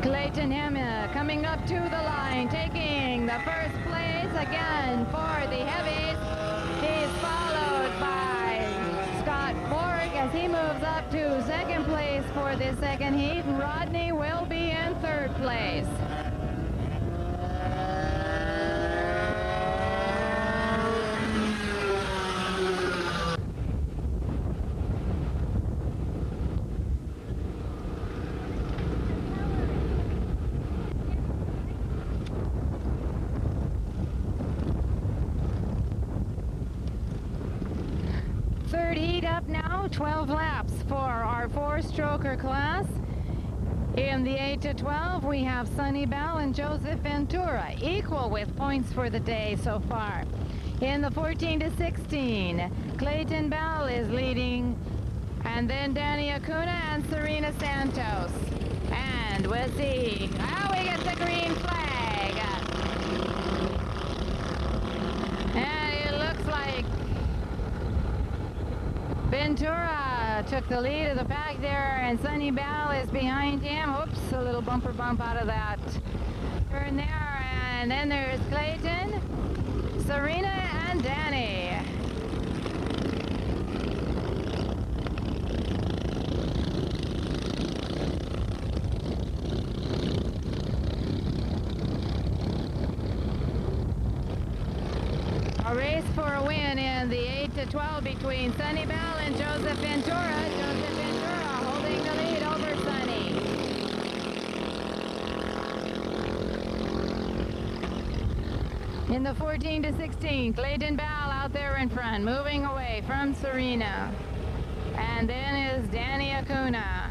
Clayton Hammer coming up to the line, taking the 1st place again for the heavies. He's followed by Scott Borg as he moves up to 2nd place for the 2nd heat, and Rodney will be in 3rd place. Third heat up now, 12 laps for our 4-stroker class. In the 8 to 12, we have Sonny Bell and Joseph Ventura, equal with points for the day so far. In the 14 to 16, Clayton Bell is leading, and then Danny Acuna and Serena Santos. And we'll see. Oh, we get the green flag. And it looks like Ventura took the lead of the pack there, and Sonny Bell is behind him. Oops, a little bumper bump out of that turn there. And then there's Clayton, Serena, and Danny. A race for a win in the 8 to 12 between Sonny Bell and Joseph Ventura. Joseph Ventura holding the lead over Sonny. In the 14 to 16, Clayton Bell out there in front, moving away from Serena. And then is Danny Acuna.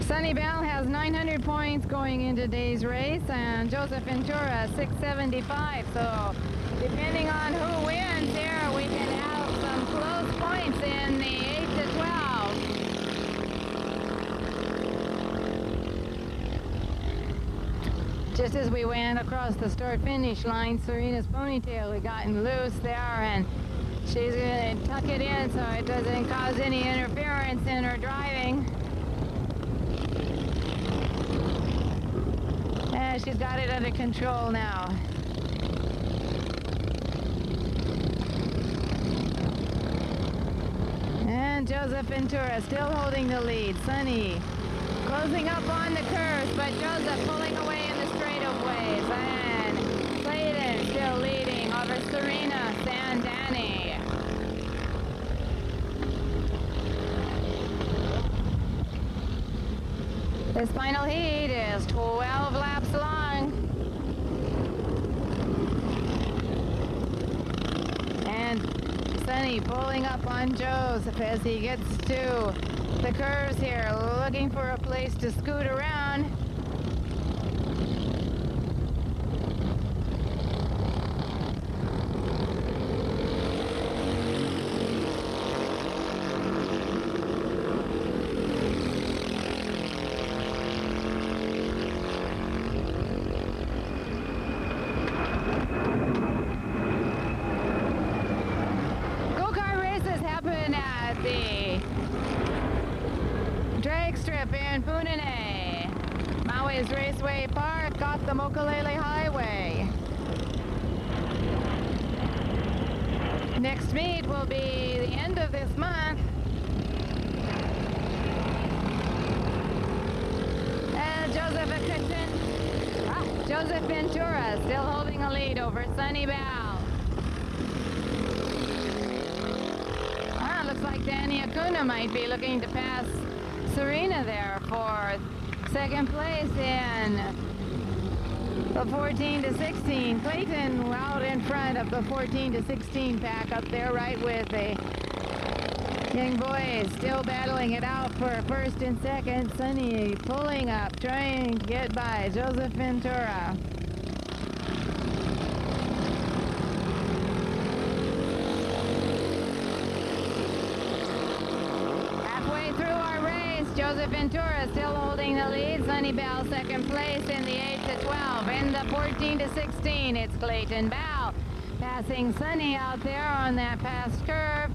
Sonny Bell has 900 points going into today's race, and Joseph Ventura 675. So depending on who wins here, we can have some close points in the 8 to 12. Just as we went across the start-finish line, Serena's ponytail had gotten loose there, and she's going to tuck it in so it doesn't cause any interference in her driving. She's got it under control now. And Joseph Ventura still holding the lead. Sonny closing up on the curves, but Joseph pulling away in the straightaways. And Clayton still leading over Serena and Danny. This final heat is 12 laps long. And Sonny pulling up on Joseph as he gets to the curves here, looking for a place to scoot around. Maui is Raceway Park off the Mokulele Highway. Next meet will be the end of this month. And Joseph Ventura still holding a lead over Sunny Bow. Looks like Danny Acuna might be looking to pass Serena there for second place in the 14 to 16. Clayton out in front of the 14 to 16 pack up there right with the young boys still battling it out for first and second. Sunny pulling up, trying to get by Joseph Ventura. Joseph Ventura still holding the lead. Sunny Bell second place in the 8 to 12. In the 14 to 16, it's Clayton Bell passing Sunny out there on that pass curve.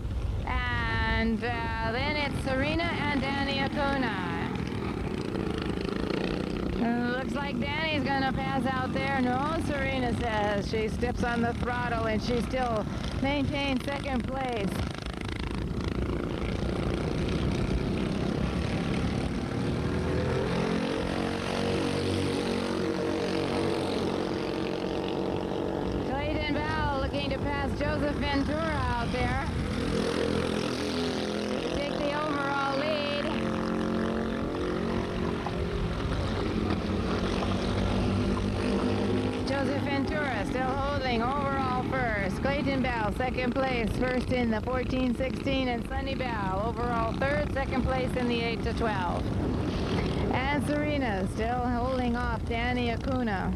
And then it's Serena and Danny Acuna. Looks like Danny's gonna pass out there. No, Serena says. She steps on the throttle and she still maintains second place. Joseph Ventura out there to take the overall lead. Joseph Ventura still holding overall first. Clayton Bell second place, first in the 14-16, and Sunny Bell overall third, second place in the 8 to 12. And Serena still holding off Danny Acuna.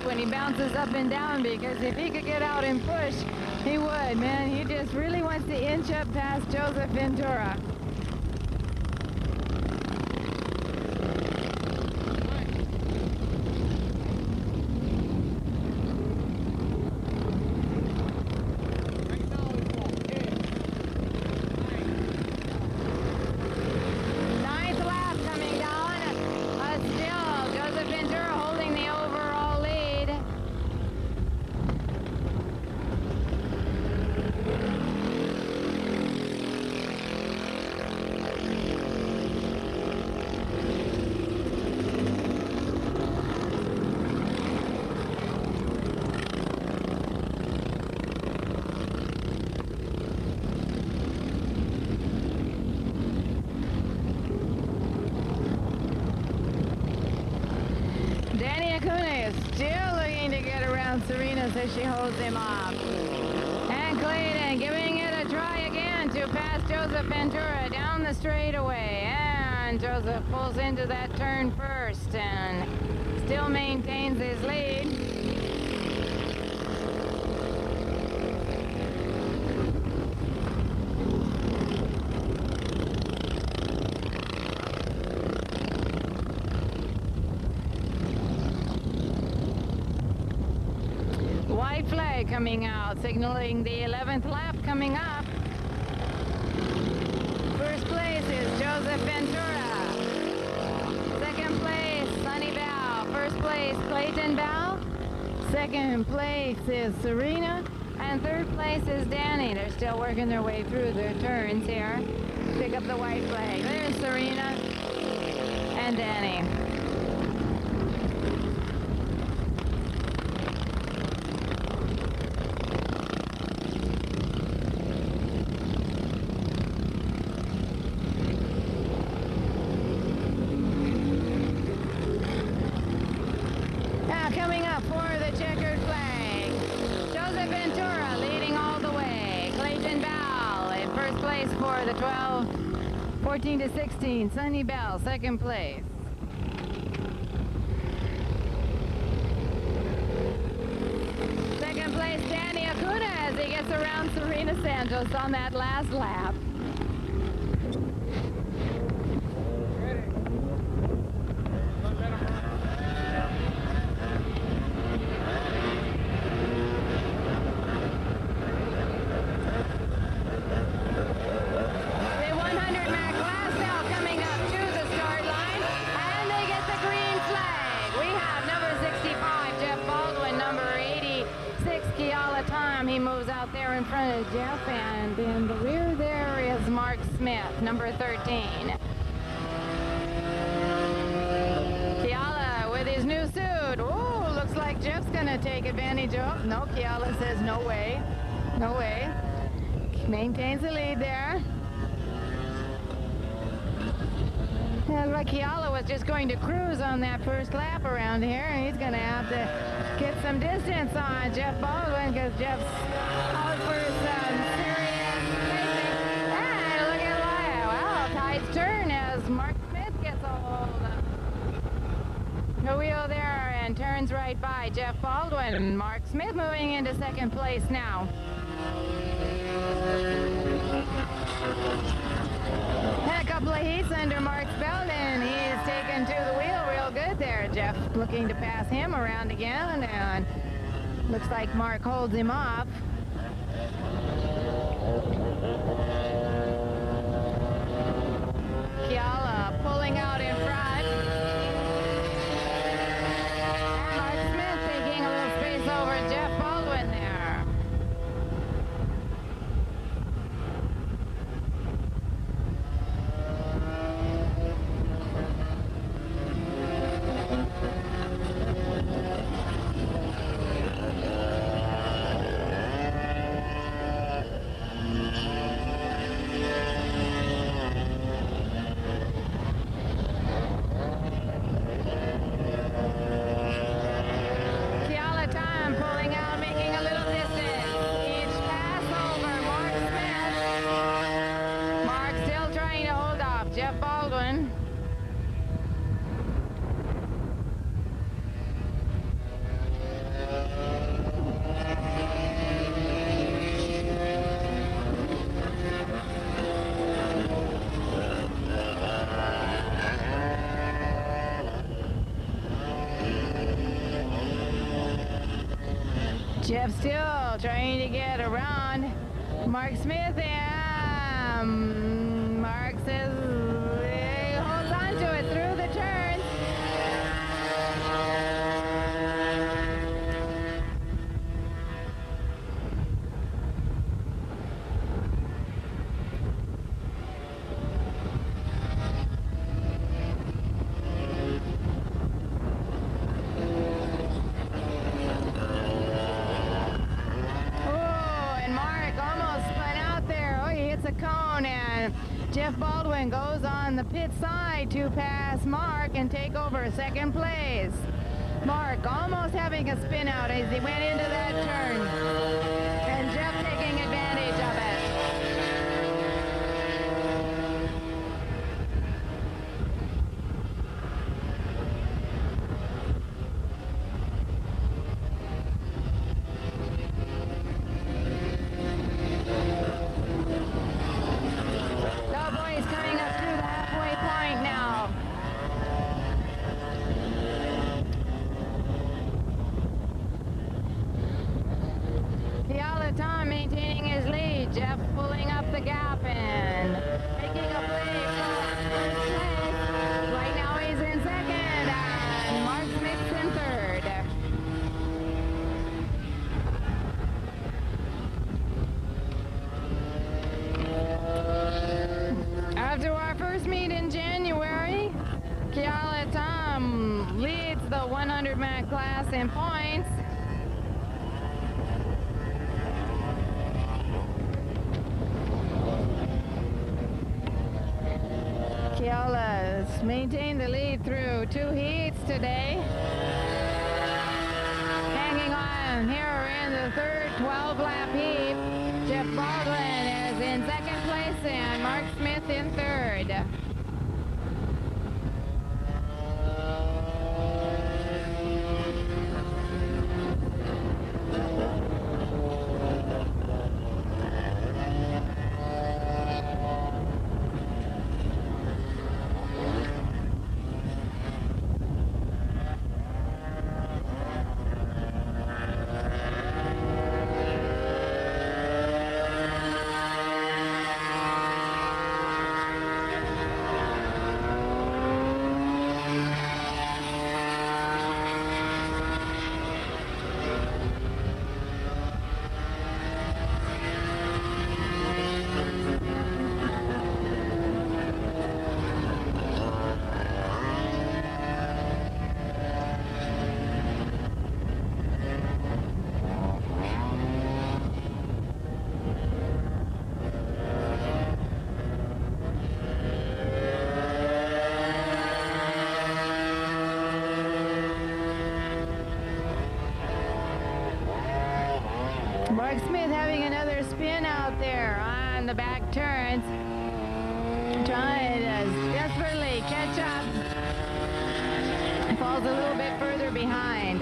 He bounces up and down, because if he could get out and push, he would, man. He just really wants to inch up past Joseph Ventura. Ninth lap coming down. Still, Joseph Ventura holding the overall lead. Danny Acuna is still looking to get around Serena, so she holds him off. And Clayton giving it a try again to pass Joseph Ventura down the straightaway. And Joseph pulls into that turn first and still maintains his lead. White flag coming out, signaling the 11th lap coming up. First place is Joseph Ventura. Second place, Sunny Bow. First place, Clayton Bow. Second place is Serena. And third place is Danny. They're still working their way through their turns here. Pick up the white flag. There's Serena and Danny. Coming up for the checkered flag, Joseph Ventura leading all the way. Clayton Bell in first place for the 14 to 16. Sunny Bell second place. Second place, Danny Acuna, as he gets around Serena Santos on that last lap. out there in front of Jeff, and in the rear there is Mark Smith, number 13. Kiala with his new suit. Ooh, looks like Jeff's gonna take advantage of. No, Kiala says no way. No way. Maintains the lead there. Yeah, like Kiala was just going to cruise on that first lap around here, and he's going to have to get some distance on Jeff Baldwin because Jeff's out for some serious racing. And look at Lyle. Wow, tight turn as Mark Smith gets a hold of the wheel there and turns right by Jeff Baldwin. Mark Smith moving into second place now. Had a couple of heats under Mark's belt, and he's taken to the wheel real good there. Jeff looking to pass him around again, and looks like Mark holds him off. Kiala pulling out in front. And Mark Smith taking a little space over Jeff Baldwin there. Jeff still trying to get around Mark Smith, and Mark says he holds on to it through the turns. Jeff Baldwin goes on the pit side to pass Mark and take over second place. Mark almost having a spin out as he went into that turn. And Jeff taking advantage of it. Jeff pulling up the gap and making a play for first place. Right now he's in second and Mark Smith's in third. After our first meet in January, Kiala Tom leads the 100-man class in points. Kiala's maintained the lead through 2 heats today. Hanging on here in the third 12-lap heat. Jeff Baldwin is in second place and Mark Smith in third. Mark Smith having another spin out there on the back turns. Trying to desperately catch up. Falls a little bit further behind.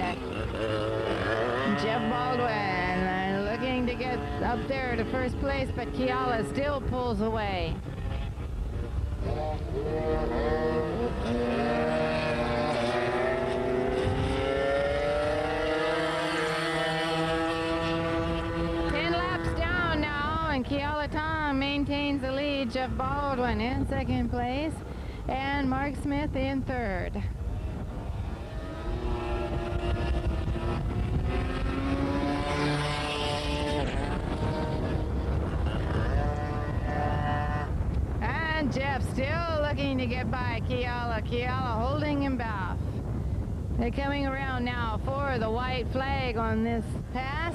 Jeff Baldwin looking to get up there to first place, but Keala still pulls away. Keala Tom maintains the lead. Jeff Baldwin in second place and Mark Smith in third. And Jeff still looking to get by Keala. Keala holding him back. They're coming around now for the white flag on this pass.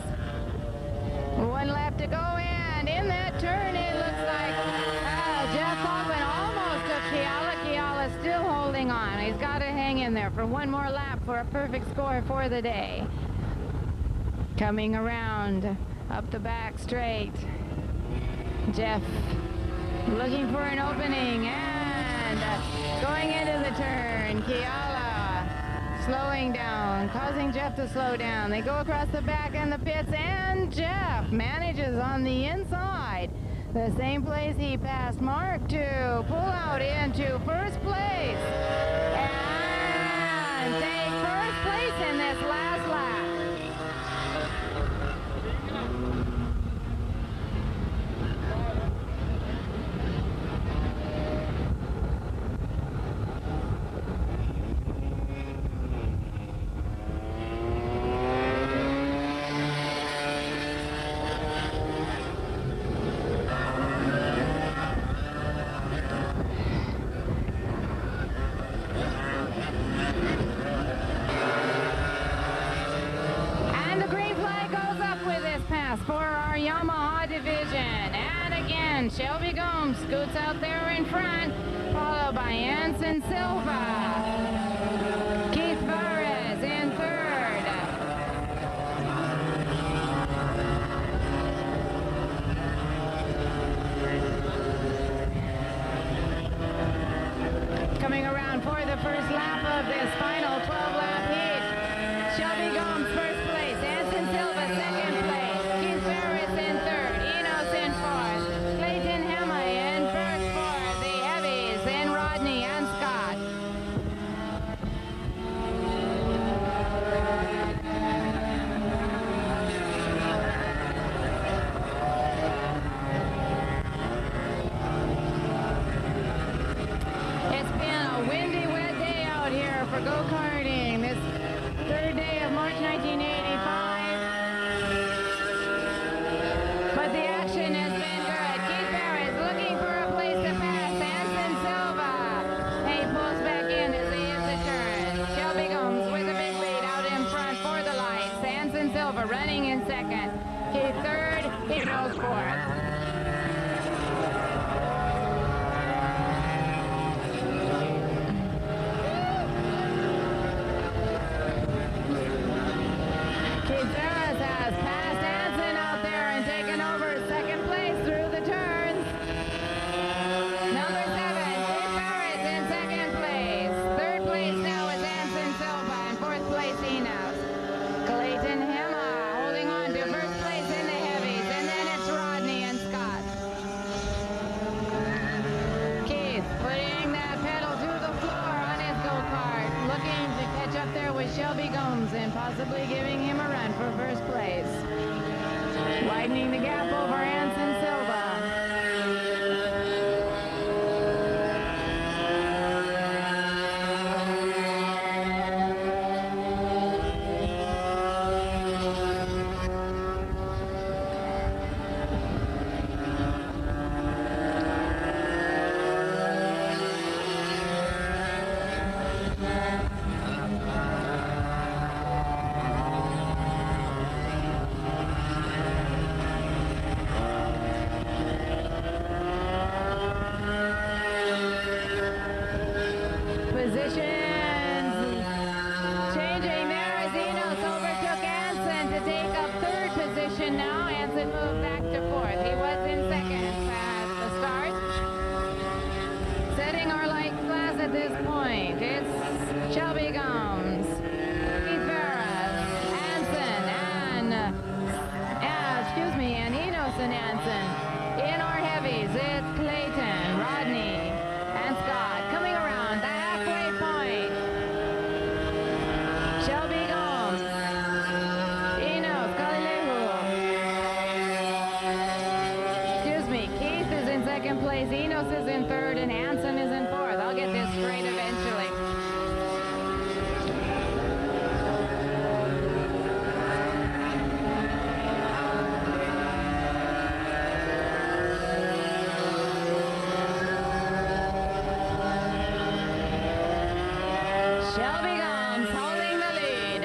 One lap to go in. In that turn, it looks like Jeff Baldwin almost took Keala. Keala still holding on. He's got to hang in there for one more lap for a perfect score for the day. Coming around up the back straight. Jeff looking for an opening and going into the turn. Keala slowing down, causing Jeff to slow down. They go across the back and the pits, and Jeff manages on the inside, the same place he passed Mark, to pull out into first place and take first place in this last lap. For our Yamaha division. And again, Shelby Gomes scoots out there in front, followed by Anson Silva. Keith Varez in third. Coming around for the first lap of this final 12-lap heat. Shelby Gomes first place, Anson Silva second place. In third, Enos in fourth, Clayton Hema in first for the heavies, then Rodney and Scott. It's been a windy, wet day out here for go-karting. This third day of March 1985. But the action has been good. Keith Barris looking for a place to pass. Anson Silva. He pulls back in as he hits the turn. Shelby Gomes with a big lead out in front for the lights. Anson Silva running in second. Keith third. He goes fourth. Keith Barris has passed Anson out there and taken over second place through the turns. Number 7, Keith Barris in second place. Third place now is Anson Silva, and fourth place Enos. Clayton Hema holding on to first place in the heavies, and then it's Rodney and Scott. Keith putting that pedal to the floor on his go-kart, looking to catch up there with Shelby Gomes and possibly giving him a run for first place. Widening the gap over Anson Silva. position now. Anson moved back to fourth. He was in second at the start. Setting our light class at this point. It's Shelby Gomes, Keith Ferris, Anson, and Enos and Anson. In our heavies, it's Clayton, Rodney, and Scott coming around the halfway point. Shelby Gomes, Enos, Kalilehu. Keith is in second place, Enos is in third, and Anson is in fourth. I'll get this straight eventually. Shelby Gomes holding the lead.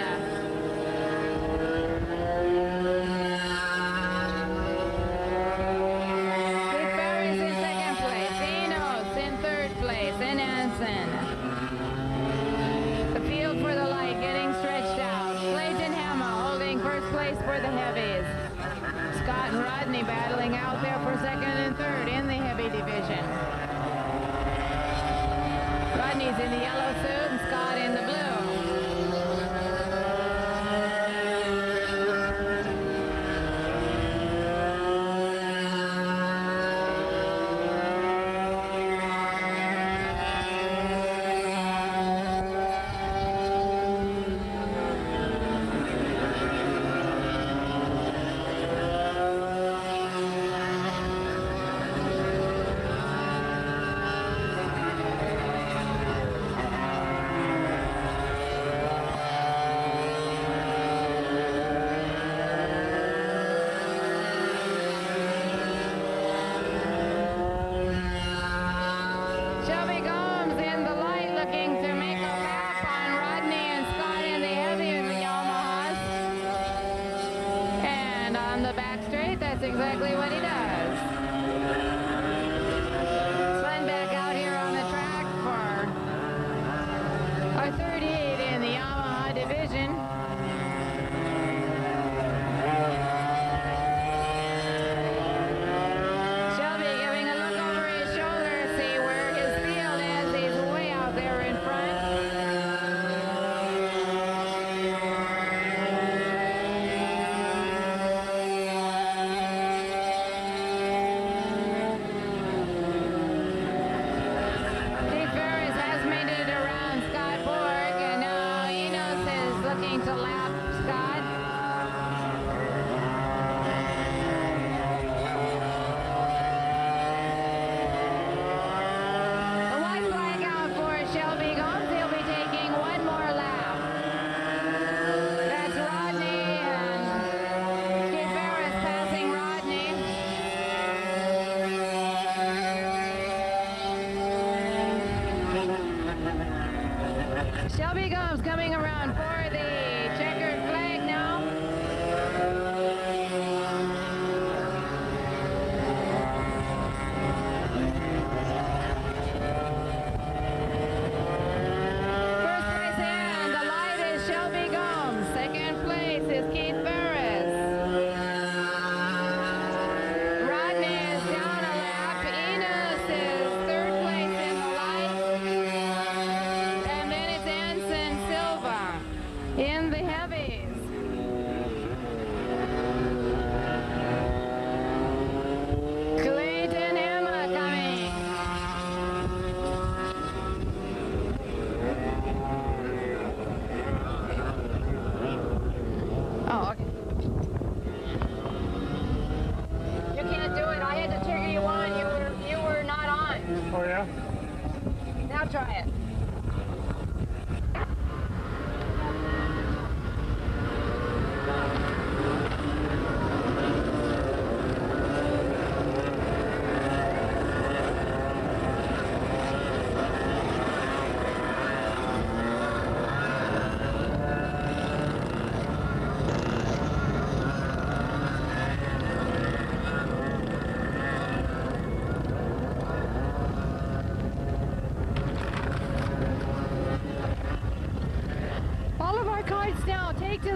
Keith Ferris in second place, Enos in third place, and Anson. The field for the light getting stretched out. Clayton Hammer holding first place for the heavies. Scott and Rodney battling out there for second and third in the heavy division. Rodney's in the yellow suit and Scott in the blue. Shelby Gomes in the light looking to make a lap on Rodney and Scott in the heavy Yamahas. And on the back straight, that's exactly what he does. Sven back out here on the track for our 38 in the Yamaha division. Shelby giving a look over his shoulder to see where his field is. He's way out there in front.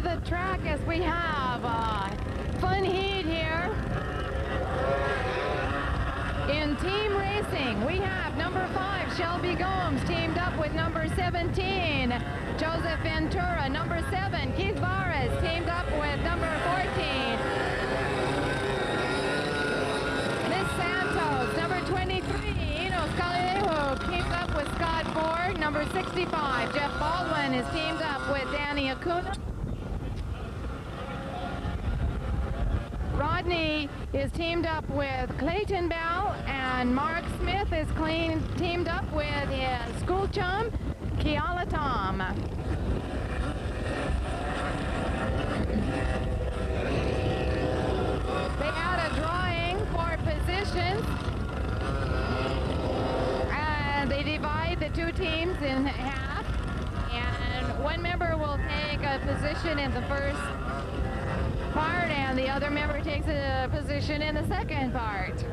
to the track as we have fun heat here. In team racing, we have number 5, Shelby Gomes, teamed up with number 17, Joseph Ventura. Number 7, Keith Vares, teamed up with number 14, Miss Santos. Number 23, Enos Kalehu, teamed up with Scott Ford. Number 65, Jeff Baldwin, is teamed up with Danny Acuna. Rodney is teamed up with Clayton Bell, and Mark Smith is teamed up with his school chum, Keala Tom. They had a drawing for positions, and they divide the two teams in half, and one member will take a position in the first part, and the other member takes a position in the second part.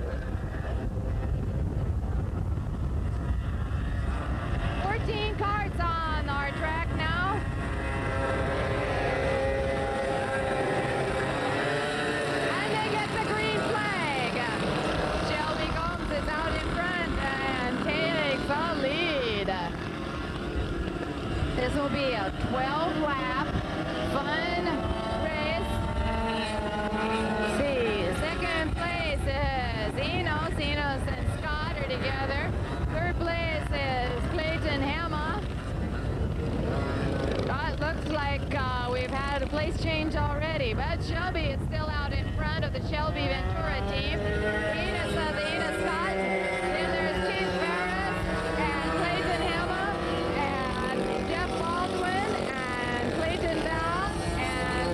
14 karts on our track now. And they get the green flag. Shelby Gomes is out in front and takes the lead. This will be a 12-lap fun race. See, second place is Enos and Scott are together. Third place is Clayton Hamma. It looks like we've had a place change already, but Shelby is still out in front of the Shelby Ventura team. Enos of the Enos Scott. Then there's Keith Ferris and Clayton Hamma and Jeff Baldwin and Clayton Bell and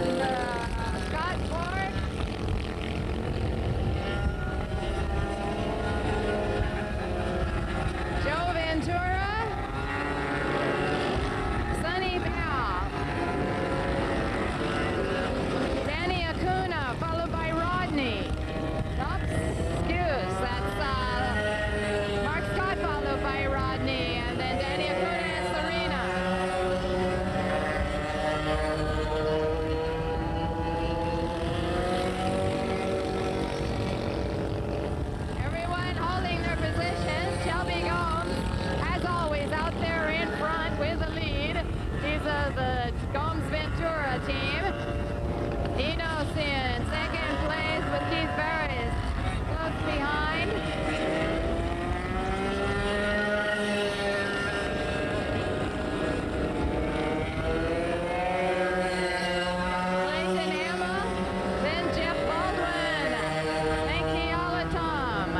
Scott Ford. Joe Ventura, Sonny Bell, Danny Acuna, followed by Rodney. Oops, excuse, that's Mark Scott, followed by Rodney, and then Danny Acuna and Serena. Everyone holding their positions. Shelby Gomes, as always, out there in front with the lead. These are the Gomes Ventura team. Enos in second place with Keith Ferris close behind. Clayton Hamma, then Jeff Baldwin, and Keala Tom.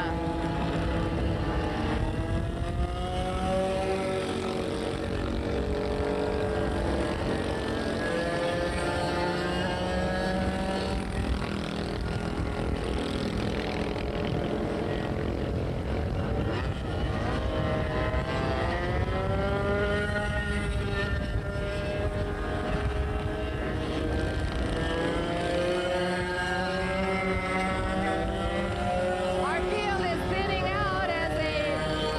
Our field is thinning out as they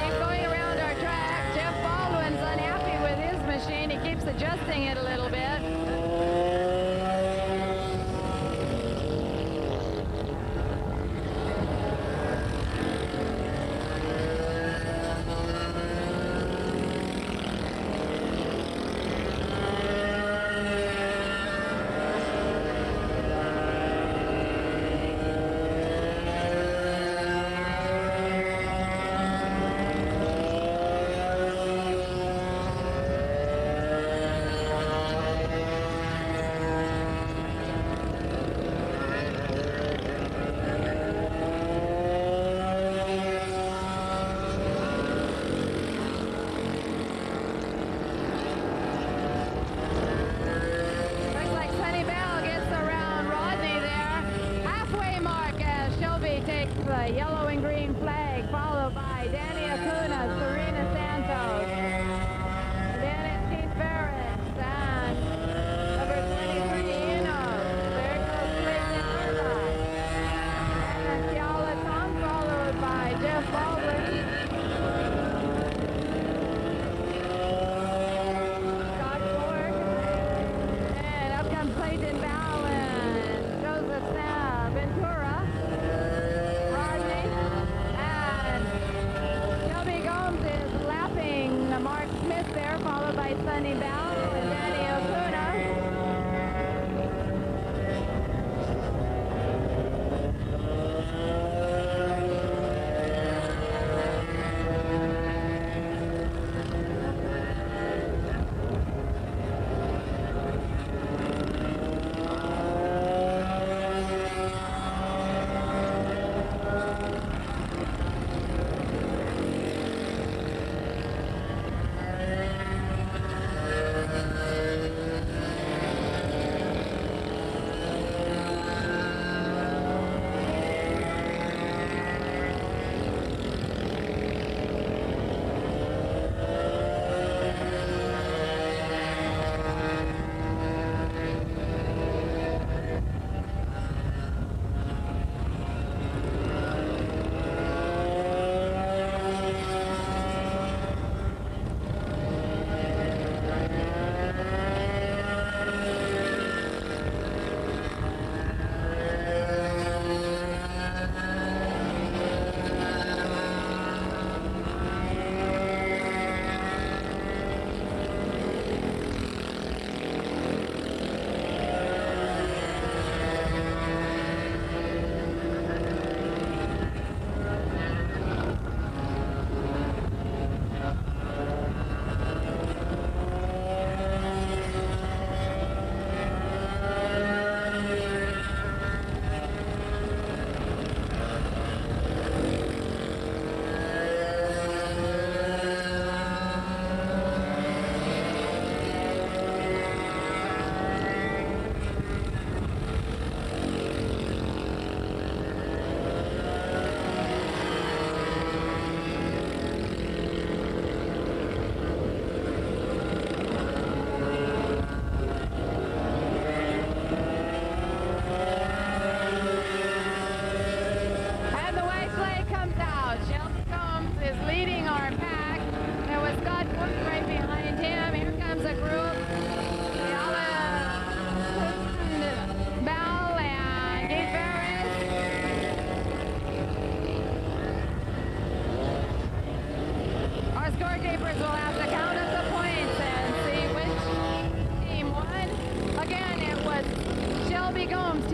keep going around our track. Jeff Baldwin's unhappy with his machine. He keeps adjusting it a little bit. Looks like Sonny Bell gets around Rodney there. Halfway mark as Shelby takes the yellow and green flag, followed by Danny Acuna, Serena Santos. Then it's Keith Ferris and number 23, Enos. There goes Clayton Hamma. And Keala Tom, followed by Jeff Baldwin. Scott Ford. And up comes Clayton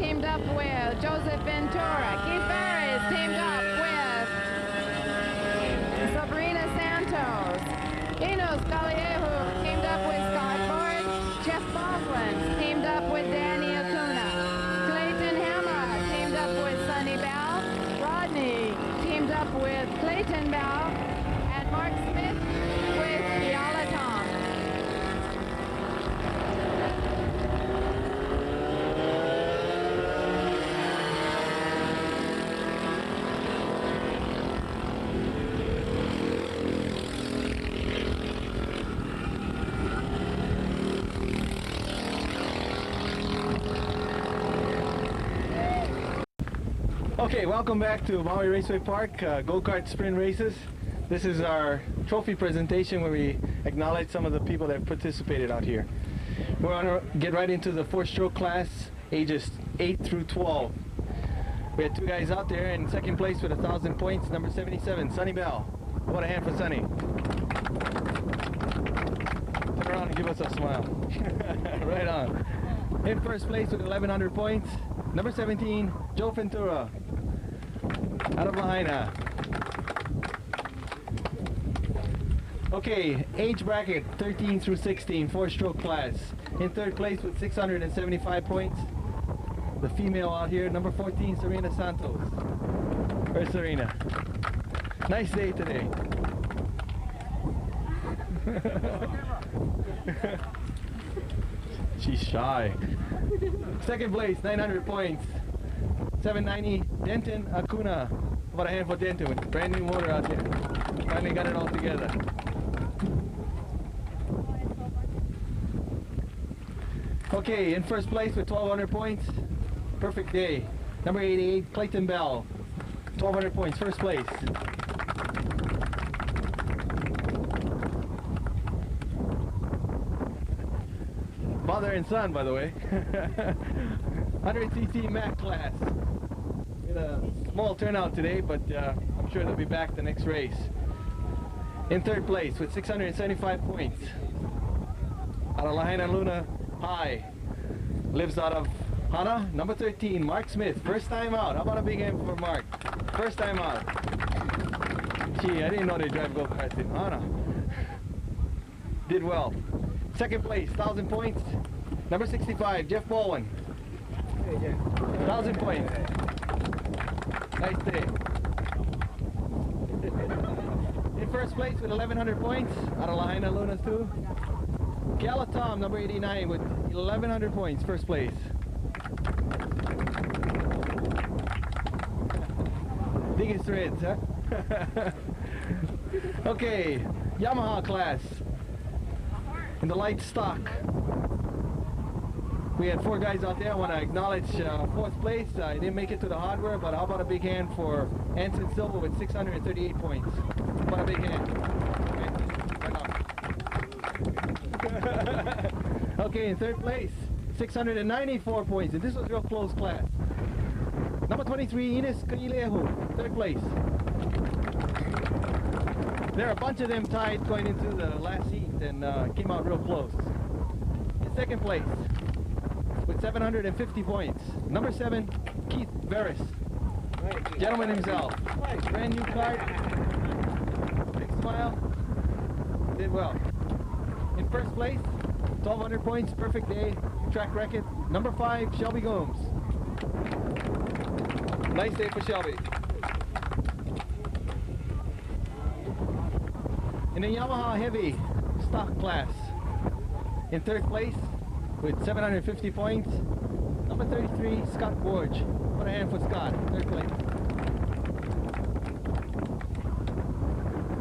teamed up with Joseph Ventura. Keith Ferris teamed up with Sabrina Santos. Enos Caliejo teamed up with Scott Ford. Jeff Baldwin teamed up with Danny Acuna. Clayton Hammer teamed up with Sonny Bell. Rodney teamed up with Clayton Bell. And Mark Smith with Fiala Tom. Okay, welcome back to Maui Raceway Park, go-kart sprint races. This is our trophy presentation where we acknowledge some of the people that have participated out here. We're going to get right into the 4-stroke class, ages 8 through 12. We had 2 guys out there in second place with 1,000 points, number 77, Sonny Bell. How about a hand for Sonny? Turn around and give us a smile. Right on. In first place with 1,100 points, number 17, Joe Ventura, out of Lahaina. Okay, age bracket 13 through 16, 4-stroke class. In third place with 675 points, the female out here, number 14, Serena Santos. Where's Serena? Nice day today. She's shy. Second place, 900 points. 790, Denton Acuna. How about a hand for Denton with brand new motor out there. Finally got it all together. Okay, in first place with 1,200 points. Perfect day. Number 88, Clayton Bell. 1,200 points, first place. Father and son, by the way. 100cc Mac class. We had a small turnout today, but I'm sure they'll be back the next race. In third place with 675 points. Out of Lahaina Luna High. Lives out of Hana, number 13, Mark Smith. First time out. How about a big hand for Mark? First time out. Gee, I didn't know they drive go-karts in Hana. Did well. Second place, 1,000 points. Number 65, Jeff Baldwin. 1,000 points. Nice day. In first place with 1,100 points, out of Lahaina Lunas too. Gala Tom, number 89, with 1,100 points, first place. Biggest threads, huh? Okay, Yamaha class. In the light stock. We had 4 guys out there. I want to acknowledge fourth place. I didn't make it to the hardware, but how about a big hand for Anson Silva with 638 points? How about a big hand? Okay, in third place, 694 points, and this was a real close class. Number 23, Ines Kailehu, third place. There are a bunch of them tied going into the last heat and came out real close. In second place, with 750 points, number 7, Keith Ferris, gentleman himself. Brand new kart, big smile, did well. In first place, 1,200 points, perfect day, track record. Number 5, Shelby Gomes. Nice day for Shelby. In the Yamaha Heavy stock class, in third place with 750 points, number 33, Scott Borge. Put a hand for Scott, third place.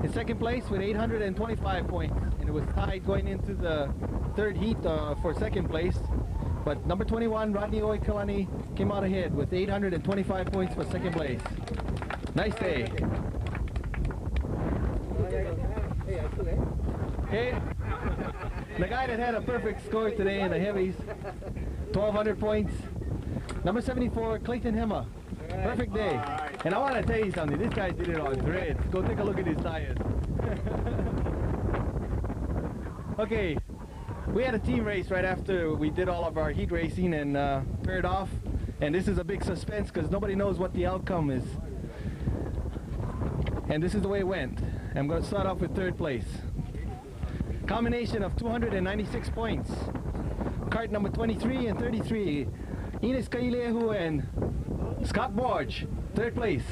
In second place with 825 points, and it was tied going into the third heat for second place. But number 21, Rodney Oikalani, came out ahead with 825 points for second place. Nice day. Hey, the guy that had a perfect score today in the heavies, 1,200 points. Number 74, Clayton Hema. Perfect day. And I want to tell you something, this guy did it on threads. Go take a look at his tires. Okay, we had a team race right after we did all of our heat racing and paired off. And this is a big suspense because nobody knows what the outcome is. And this is the way it went. I'm going to start off with third place. Combination of 296 points. Kart number 23 and 33. Ines Kailehu and Scott Borge, third place.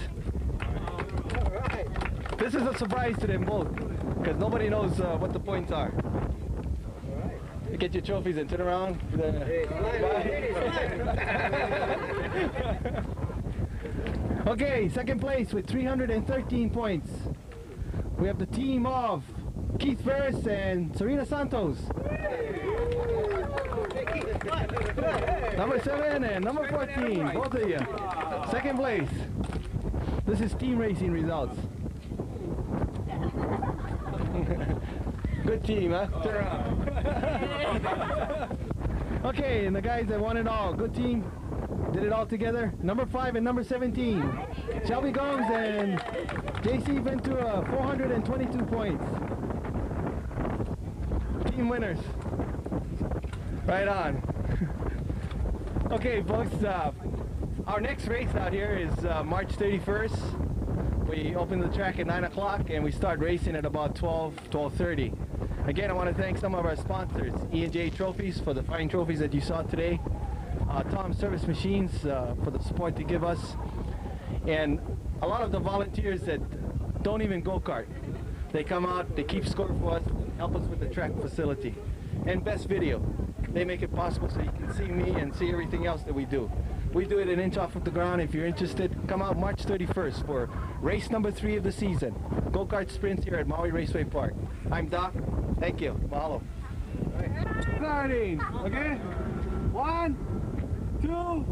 This is a surprise to them both because nobody knows what the points are. You get your trophies and turn around. Okay, second place with 313 points. We have the team of Keith Ferris and Serena Santos. Number 7 and number 14, both of you. Second place. This is team racing results. Good team, huh? Turn around. Okay, and the guys that won it all. Good team. Did it all together. Number 5 and number 17. Shelby Gomes and JC Ventura, 422 points. Team winners. Right on. Okay, folks, our next race out here is March 31st. We open the track at 9 o'clock and we start racing at about 12:30. Again, I want to thank some of our sponsors, E&J Trophies for the fine trophies that you saw today, Tom Service Machines for the support they give us, and a lot of the volunteers that don't even go-kart. They come out, they keep score for us, help us with the track facility. And Best Video. They make it possible so you can see me and see everything else that we do. We do it an inch off of the ground. If you're interested, come out March 31st for race number 3 of the season. Go-kart sprints here at Maui Raceway Park. I'm Doc. Thank you. Mahalo. Starting. Okay. 1, 2,